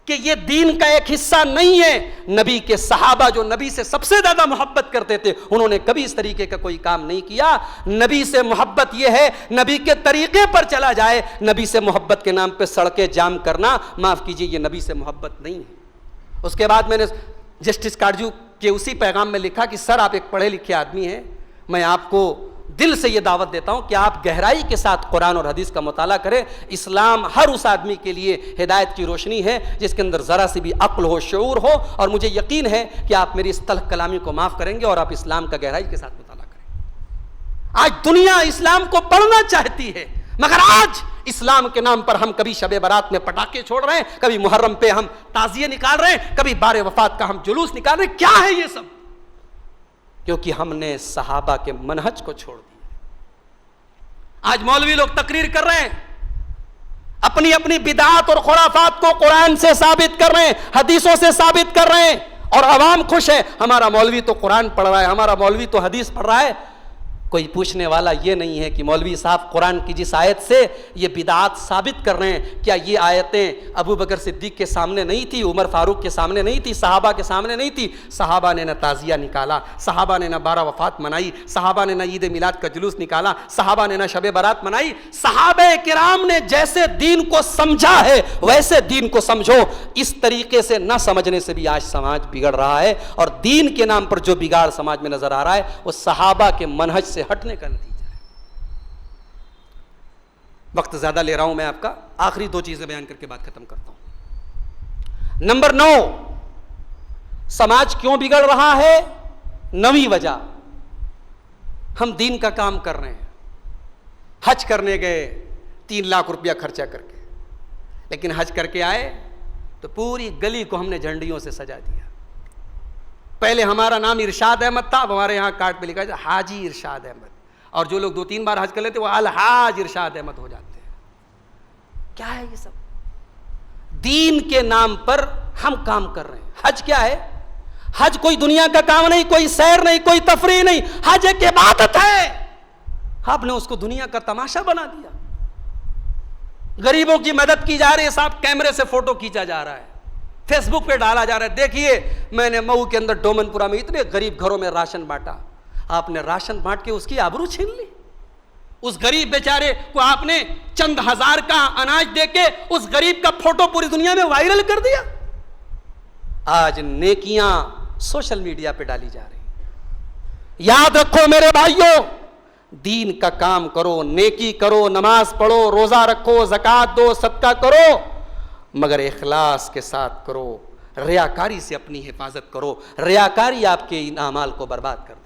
کہ یہ دین کا ایک حصہ نہیں ہے. نبی کے صحابہ جو نبی سے سب سے زیادہ محبت کرتے تھے انہوں نے کبھی اس طریقے کا کوئی کام نہیں کیا. نبی سے محبت یہ ہے نبی کے طریقے پر چلا جائے. نبی سے محبت کے نام پہ سڑکیں جام کرنا معاف کیجیے یہ نبی سے محبت نہیں ہے. اس کے بعد میں نے جسٹس کاٹجو کے اسی پیغام میں لکھا کہ سر آپ ایک پڑھے لکھے آدمی ہیں, میں آپ کو دل سے یہ دعوت دیتا ہوں کہ آپ گہرائی کے ساتھ قرآن اور حدیث کا مطالعہ کریں. اسلام ہر اس آدمی کے لیے ہدایت کی روشنی ہے جس کے اندر ذرا سی بھی عقل ہو, شعور ہو, اور مجھے یقین ہے کہ آپ میری اس تلخ کلامی کو معاف کریں گے اور آپ اسلام کا گہرائی کے ساتھ مطالعہ کریں. آج دنیا اسلام کو پڑھنا چاہتی ہے مگر آج اسلام کے نام پر ہم کبھی شب برات میں پٹاخے چھوڑ رہے ہیں, کبھی محرم پہ ہم تعزیے نکال رہے ہیں, کبھی بار وفات کا ہم جلوس نکال رہے ہیں. کیا ہے یہ سب؟ کیونکہ ہم نے صحابہ کے منہج کو چھوڑ دیا. آج مولوی لوگ تقریر کر رہے ہیں, اپنی اپنی بدعات اور خرافات کو قرآن سے ثابت کر رہے ہیں, حدیثوں سے ثابت کر رہے ہیں, اور عوام خوش ہے. ہمارا مولوی تو قرآن پڑھ رہا ہے, ہمارا مولوی تو حدیث پڑھ رہا ہے. کوئی پوچھنے والا یہ نہیں ہے کہ مولوی صاحب قرآن کی جس آیت سے یہ بدعات ثابت کر رہے ہیں کیا یہ آیتیں ابو بکر صدیق کے سامنے نہیں تھی, عمر فاروق کے سامنے نہیں تھی, صحابہ کے سامنے نہیں تھی؟ صحابہ نے نہ تعزیہ نکالا, صحابہ نے نہ بارہ وفات منائی, صحابہ نے نہ عید میلاد کا جلوس نکالا, صحابہ نے نہ شب برات منائی. صحابہ کرام نے جیسے دین کو سمجھا ہے ویسے دین کو سمجھو. اس طریقے سے نہ سمجھنے سے بھی آج سماج بگڑ رہا ہے, اور دین کے نام پر جو بگاڑ سماج میں نظر آ رہا ہے وہ صحابہ کے منہج سے ہٹنے کا نتیجہ ہے. وقت زیادہ لے رہا ہوں میں آپ کا, آخری دو چیزیں بیان کر کے بات ختم کرتا ہوں. نمبر 9, سماج کیوں بگڑ رہا ہے؟ 9ویں وجہ, ہم دین کا کام کر رہے ہیں, حج کرنے گئے 3 لاکھ روپیہ خرچہ کر کے, لیکن حج کر کے آئے تو پوری گلی کو ہم نے جھنڈیوں سے سجا دیا. پہلے ہمارا نام ارشاد احمد تھا, اب ہمارے یہاں کارڈ پہ لکھا ہے حاجی ارشاد احمد, اور جو لوگ 2-3 بار حج کر لیتے وہ الحاج ارشاد احمد ہو جاتے ہیں. کیا ہے یہ سب؟ دین کے نام پر ہم کام کر رہے ہیں. حج کیا ہے؟ حج کوئی دنیا کا کام نہیں, کوئی سیر نہیں, کوئی تفریح نہیں. حج ایک عبادت ہے. آپ نے اس کو دنیا کا تماشا بنا دیا. غریبوں کی مدد کی جا رہی ہے, صاحب کیمرے سے فوٹو کھینچا جا رہا ہے, فیس بک پہ ڈالا جا رہا ہے. دیکھیے میں نے مئو کے اندر ڈومن پورا میں اتنے غریب گھروں میں راشن بانٹا. آپ نے راشن بانٹ کے اس کی آبرو چھین لی. اس غریب بیچارے کو آپ نے چند ہزار کا اناج دے کے اس غریب کا فوٹو پوری دنیا میں وائرل کر دیا. آج نیکیاں سوشل میڈیا پہ ڈالی جا رہی. یاد رکھو میرے بھائیوں, دین کا کام کرو, نیکی کرو, نماز پڑھو, روزہ رکھو, زکوٰۃ دو, صدقہ کرو, مگر اخلاص کے ساتھ کرو. ریاکاری سے اپنی حفاظت کرو. ریاکاری آپ کے ان اعمال کو برباد کر دے.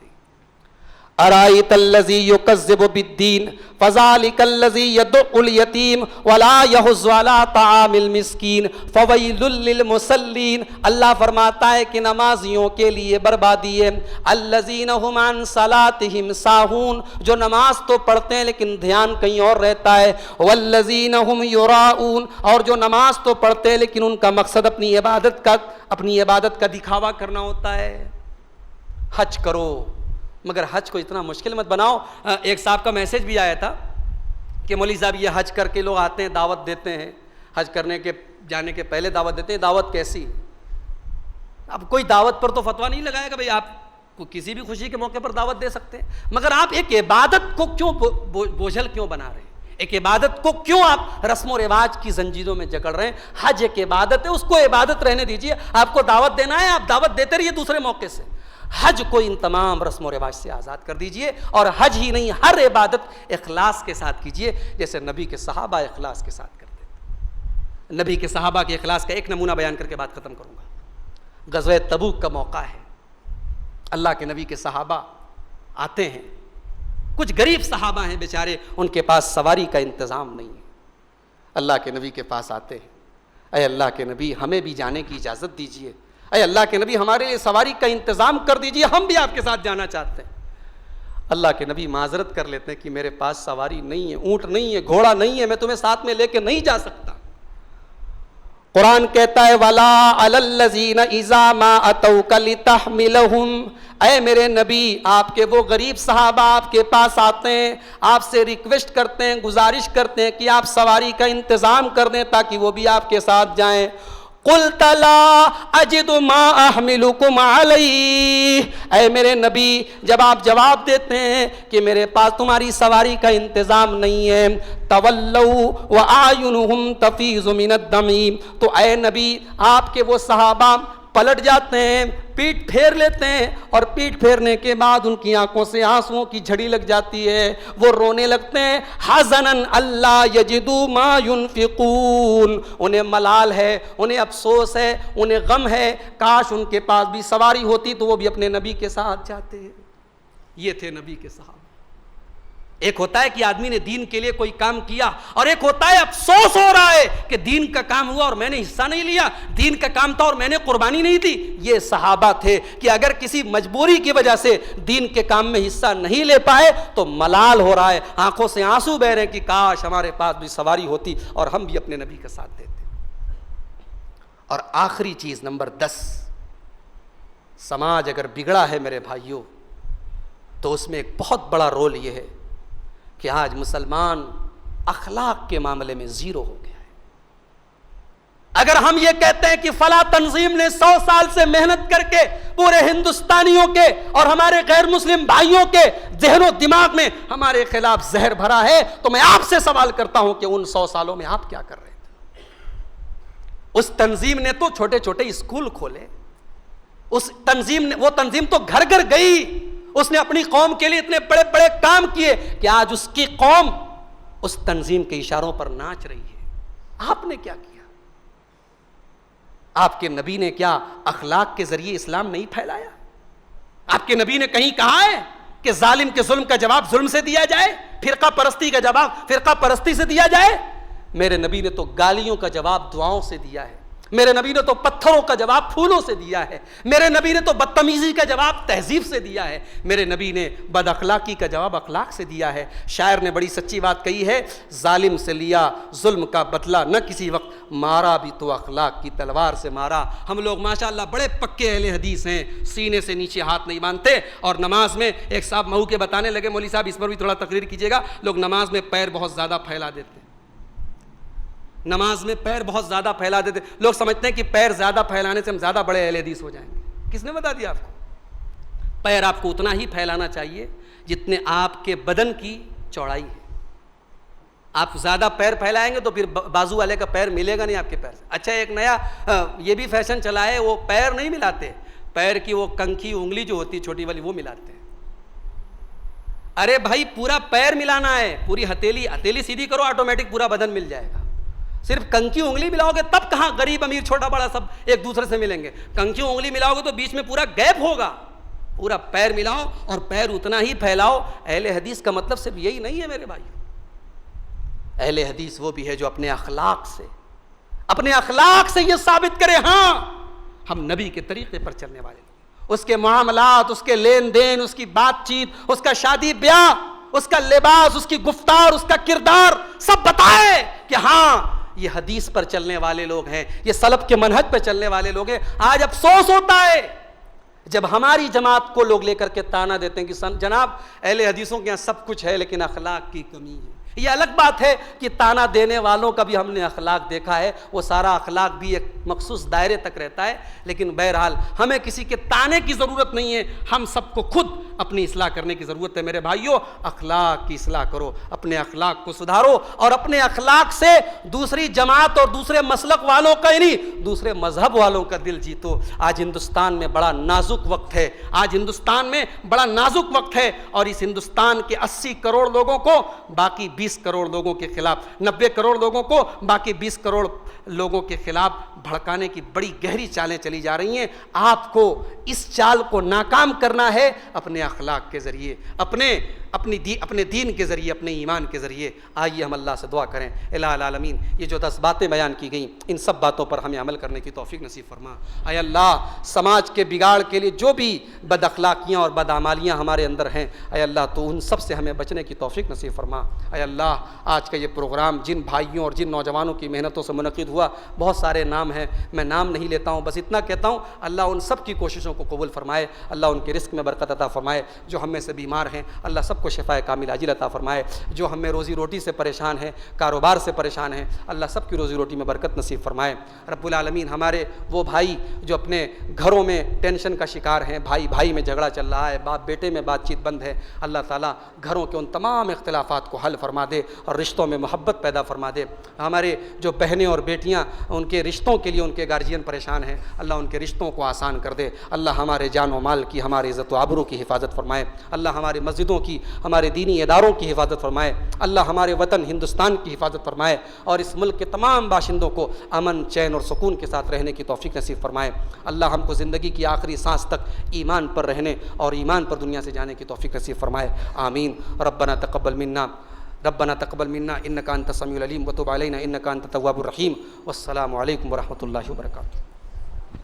ارائیت الذی یکذب بالدین فذلک الذی یدع الیتیم ولا یحض علی طعام المسکین فویل للمصلین. اللہ فرماتا ہے کہ نمازیوں کے لیے بربادی ہے. الذین هم عن صلاتهم ساہون, جو نماز تو پڑھتے ہیں لیکن دھیان کہیں اور رہتا ہے. والذین هم یراؤون, اور جو نماز تو پڑھتے ہیں لیکن ان کا مقصد اپنی عبادت کا دکھاوا کرنا ہوتا ہے. حج کرو مگر حج کو اتنا مشکل مت بناؤ. ایک صاحب کا میسج بھی آیا تھا کہ مولوی صاحب یہ حج کر کے لوگ آتے ہیں, دعوت دیتے ہیں, حج کرنے کے جانے کے پہلے دعوت دیتے ہیں, دعوت کیسی؟ اب کوئی دعوت پر تو فتویٰ نہیں لگائے گا بھائی آپ کو کسی بھی خوشی کے موقع پر دعوت دے سکتے ہیں, مگر آپ ایک عبادت کو کیوں بوجھل کیوں بنا رہے ہیں؟ ایک عبادت کو کیوں آپ رسم و رواج کی زنجیروں میں جکڑ رہے ہیں؟ حج ایک عبادت ہے, اس کو عبادت رہنے دیجیے. آپ کو دعوت دینا ہے, آپ دعوت دیتے رہیے دوسرے موقع سے. حج کو ان تمام رسم و رواج سے آزاد کر دیجئے, اور حج ہی نہیں ہر عبادت اخلاص کے ساتھ کیجئے, جیسے نبی کے صحابہ اخلاص کے ساتھ کرتے تھے. نبی کے صحابہ کے اخلاص کا ایک نمونہ بیان کر کے بات ختم کروں گا. غزوہ تبوک کا موقع ہے, اللہ کے نبی کے صحابہ آتے ہیں, کچھ غریب صحابہ ہیں بیچارے, ان کے پاس سواری کا انتظام نہیں ہے. اللہ کے نبی کے پاس آتے ہیں, اے اللہ کے نبی ہمیں بھی جانے کی اجازت دیجئے, اے اللہ کے نبی ہمارے لیے سواری کا انتظام کر دیجئے, ہم بھی آپ کے ساتھ جانا چاہتے ہیں. اللہ کے نبی معذرت کر لیتے ہیں کہ میرے پاس سواری نہیں ہے, اونٹ نہیں ہے, گھوڑا نہیں ہے, میں تمہیں ساتھ میں لے کے نہیں جا سکتا. قرآن کہتا ہے وَلَا عَلَى الَّذِينَ إِذَا مَا أَتَوْكَ لِتَحْمِلَهُمْ اے میرے نبی آپ کے وہ غریب صحابہ آپ کے پاس آتے ہیں، آپ سے ریکویسٹ کرتے ہیں، گزارش کرتے ہیں کہ آپ سواری کا انتظام کر دیں تاکہ وہ بھی آپ کے ساتھ جائیں۔ قلت لا اجد ما احملکم علیہ، اے میرے نبی جب آپ جواب دیتے ہیں کہ میرے پاس تمہاری سواری کا انتظام نہیں ہے، تولوا واعینہم تفیض من الدم، تو اے نبی آپ کے وہ صحابہ پلٹ جاتے ہیں، پیٹ پھیر لیتے ہیں، اور پیٹ پھیرنے کے بعد ان کی آنکھوں سے آنسوؤں کی جھڑی لگ جاتی ہے، وہ رونے لگتے ہیں، حزنا اللہ یجدوا ما ينفقون، انہیں ملال ہے، انہیں افسوس ہے، انہیں غم ہے، کاش ان کے پاس بھی سواری ہوتی تو وہ بھی اپنے نبی کے ساتھ جاتے۔ یہ تھے نبی کے صحابہ۔ ایک ہوتا ہے کہ آدمی نے دین کے لیے کوئی کام کیا، اور ایک ہوتا ہے افسوس ہو رہا ہے کہ دین کا کام ہوا اور میں نے حصہ نہیں لیا، دین کا کام تھا اور میں نے قربانی نہیں دی۔ یہ صحابہ تھے کہ اگر کسی مجبوری کی وجہ سے دین کے کام میں حصہ نہیں لے پائے تو ملال ہو رہا ہے، آنکھوں سے آنسو بہ رہے ہیں کہ کاش ہمارے پاس بھی سواری ہوتی اور ہم بھی اپنے نبی کا ساتھ دیتے۔ اور آخری چیز نمبر 10، سماج اگر بگڑا ہے میرے بھائیوں تو اس میں ایک بہت بڑا رول یہ ہے کہ آج مسلمان اخلاق کے معاملے میں زیرو ہو گیا ہے۔ اگر ہم یہ کہتے ہیں کہ فلاں تنظیم نے 100 سال سے محنت کر کے پورے ہندوستانیوں کے اور ہمارے غیر مسلم بھائیوں کے ذہن و دماغ میں ہمارے خلاف زہر بھرا ہے، تو میں آپ سے سوال کرتا ہوں کہ ان 100 سالوں میں آپ کیا کر رہے تھے؟ اس تنظیم نے تو چھوٹے چھوٹے اسکول کھولے، اس تنظیم نے، وہ تنظیم تو گھر گھر گئی، اس نے اپنی قوم کے لیے اتنے بڑے بڑے کام کیے کہ آج اس کی قوم اس تنظیم کے اشاروں پر ناچ رہی ہے۔ آپ نے کیا کیا؟ آپ کے نبی نے کیا اخلاق کے ذریعے اسلام نہیں پھیلایا؟ آپ کے نبی نے کہیں کہا ہے کہ ظالم کے ظلم کا جواب ظلم سے دیا جائے، فرقہ پرستی کا جواب فرقہ پرستی سے دیا جائے؟ میرے نبی نے تو گالیوں کا جواب دعاؤں سے دیا ہے، میرے نبی نے تو پتھروں کا جواب پھولوں سے دیا ہے، میرے نبی نے تو بدتمیزی کا جواب تہذیب سے دیا ہے، میرے نبی نے بد اخلاقی کا جواب اخلاق سے دیا ہے۔ شاعر نے بڑی سچی بات کہی ہے، ظالم سے لیا ظلم کا بدلہ نہ کسی وقت، مارا بھی تو اخلاق کی تلوار سے مارا۔ ہم لوگ ماشاءاللہ بڑے پکے اہل حدیث ہیں، سینے سے نیچے ہاتھ نہیں باندھتے، اور نماز میں ایک صاحب مہو کے بتانے لگے، مولوی صاحب اس پر بھی تھوڑا تقریر کیجیے گا، لوگ نماز میں پیر بہت زیادہ پھیلا دیتے ہیں، نماز میں پیر بہت زیادہ پھیلا دیتے، لوگ سمجھتے ہیں کہ پیر زیادہ پھیلانے سے ہم زیادہ بڑے اہل حدیث ہو جائیں گے۔ کس نے بتا دیا آپ کو؟ پیر آپ کو اتنا ہی پھیلانا چاہیے جتنے آپ کے بدن کی چوڑائی ہے۔ آپ زیادہ پیر پھیلائیں گے تو پھر بازو والے کا پیر ملے گا نہیں آپ کے پیر سے۔ اچھا ایک نیا یہ بھی فیشن چلا ہے، وہ پیر نہیں ملاتے، پیر کی وہ کنکھی انگلی جو ہوتی ہے چھوٹی والی وہ ملاتے ہیں۔ ارے بھائی پورا پیر ملانا ہے، پوری ہتھیلی سیدھی کرو آٹومیٹک پورا بدن مل جائے گا۔ صرف کنکی انگلی ملاؤ گے تب کہاں غریب امیر چھوٹا بڑا سب ایک دوسرے سے ملیں گے؟ کنکی انگلی ملاؤ گے تو بیچ میں پورا گیپ ہوگا۔ پورا پیر ملاؤ اور پیر اتنا ہی پھیلاؤ۔ اہل حدیث کا مطلب صرف یہی نہیں ہے میرے بھائی، اہل حدیث وہ بھی ہے جو اپنے اخلاق سے یہ ثابت کرے ہاں ہم نبی کے طریقے پر چلنے والے لوگ، اس کے معاملات، اس کے لین دین، اس کی بات چیت، اس کا شادی بیاہ، اس کا لباس، اس کی گفتار، اس کا کردار سب بتائے کہ ہاں یہ حدیث پر چلنے والے لوگ ہیں، یہ سلف کے منہج پہ چلنے والے لوگ ہیں۔ آج افسوس ہوتا ہے جب ہماری جماعت کو لوگ لے کر کے تانا دیتے ہیں کہ جناب اہل حدیثوں کے یہاں سب کچھ ہے لیکن اخلاق کی کمی ہے۔ یہ الگ بات ہے کہ تانا دینے والوں کا بھی ہم نے اخلاق دیکھا ہے، وہ سارا اخلاق بھی ایک مخصوص دائرے تک رہتا ہے، لیکن بہرحال ہمیں کسی کے تانے کی ضرورت نہیں ہے، ہم سب کو خود اپنی اصلاح کرنے کی ضرورت ہے۔ میرے بھائیوں اخلاق کی اصلاح کرو، اپنے اخلاق کو سدھارو، اور اپنے اخلاق سے دوسری جماعت اور دوسرے مسلک والوں کا ہی نہیں دوسرے مذہب والوں کا دل جیتو۔ آج ہندوستان میں بڑا نازک وقت ہے، آج ہندوستان میں بڑا نازک وقت ہے، اور اس ہندوستان کے 80 کروڑ لوگوں کو باقی 20 کروڑ لوگوں کے خلاف، 90 کروڑ لوگوں کو باقی 20 کروڑ لوگوں کے خلاف بھڑکانے کی بڑی گہری چالیں چلی جا رہی ہیں۔ آپ کو اس چال کو ناکام کرنا ہے اپنے اخلاق کے ذریعے، اپنے دین کے ذریعے، اپنے ایمان کے ذریعے۔ آئیے ہم اللہ سے دعا کریں، الہ العالمین یہ جو 10 باتیں بیان کی گئیں ان سب باتوں پر ہمیں عمل کرنے کی توفیق نصیب فرما۔ اے اللہ سماج کے بگاڑ کے لیے جو بھی بد اخلاقیاں اور بدعمالیاں ہمارے اندر ہیں، اے اللہ تو ان سب سے ہمیں بچنے کی توفیق نصیب فرما۔ اے اللہ اللہ آج کا یہ پروگرام جن بھائیوں اور جن نوجوانوں کی محنتوں سے منعقد ہوا، بہت سارے نام ہیں، میں نام نہیں لیتا ہوں، بس اتنا کہتا ہوں اللہ ان سب کی کوششوں کو قبول فرمائے، اللہ ان کے رزق میں برکت عطا فرمائے، جو ہم میں سے بیمار ہیں اللہ سب کو شفائے کامل عاجل عطا فرمائے، جو ہم میں روزی روٹی سے پریشان ہیں، کاروبار سے پریشان ہیں، اللہ سب کی روزی روٹی میں برکت نصیب فرمائے۔ رب العالمین ہمارے وہ بھائی جو اپنے گھروں میں ٹینشن کا شکار ہیں، بھائی بھائی میں جھگڑا چل رہا ہے، باپ بیٹے میں بات چیت بند ہے، اللہ تعالیٰ گھروں کے ان تمام اختلافات کو حل فرما دے اور رشتوں میں محبت پیدا فرما دے۔ ہمارے جو بہنیں اور بیٹیاں ان کے رشتوں کے لیے ان کے گارجین پریشان ہیں، اللہ ان کے رشتوں کو آسان کر دے، اللہ ہمارے جان و مال کی، ہماری عزت و آبرو کی حفاظت فرمائے، اللہ ہمارے مسجدوں کی، ہمارے دینی اداروں کی حفاظت فرمائے، اللہ ہمارے وطن ہندوستان کی حفاظت فرمائے اور اس ملک کے تمام باشندوں کو امن، چین اور سکون کے ساتھ رہنے کی توفیق نصیب فرمائے۔ اللہ ہم کو زندگی کی آخری سانس تک ایمان پر رہنے اور ایمان پر دنیا سے جانے کی توفیق نصیب فرمائے، آمین۔ ربنا تقبل منا انک انت السمیع العلیم وتب علینا انک انت التواب الرحیم، والسلام علیکم ورحمۃ اللہ وبرکاتہ۔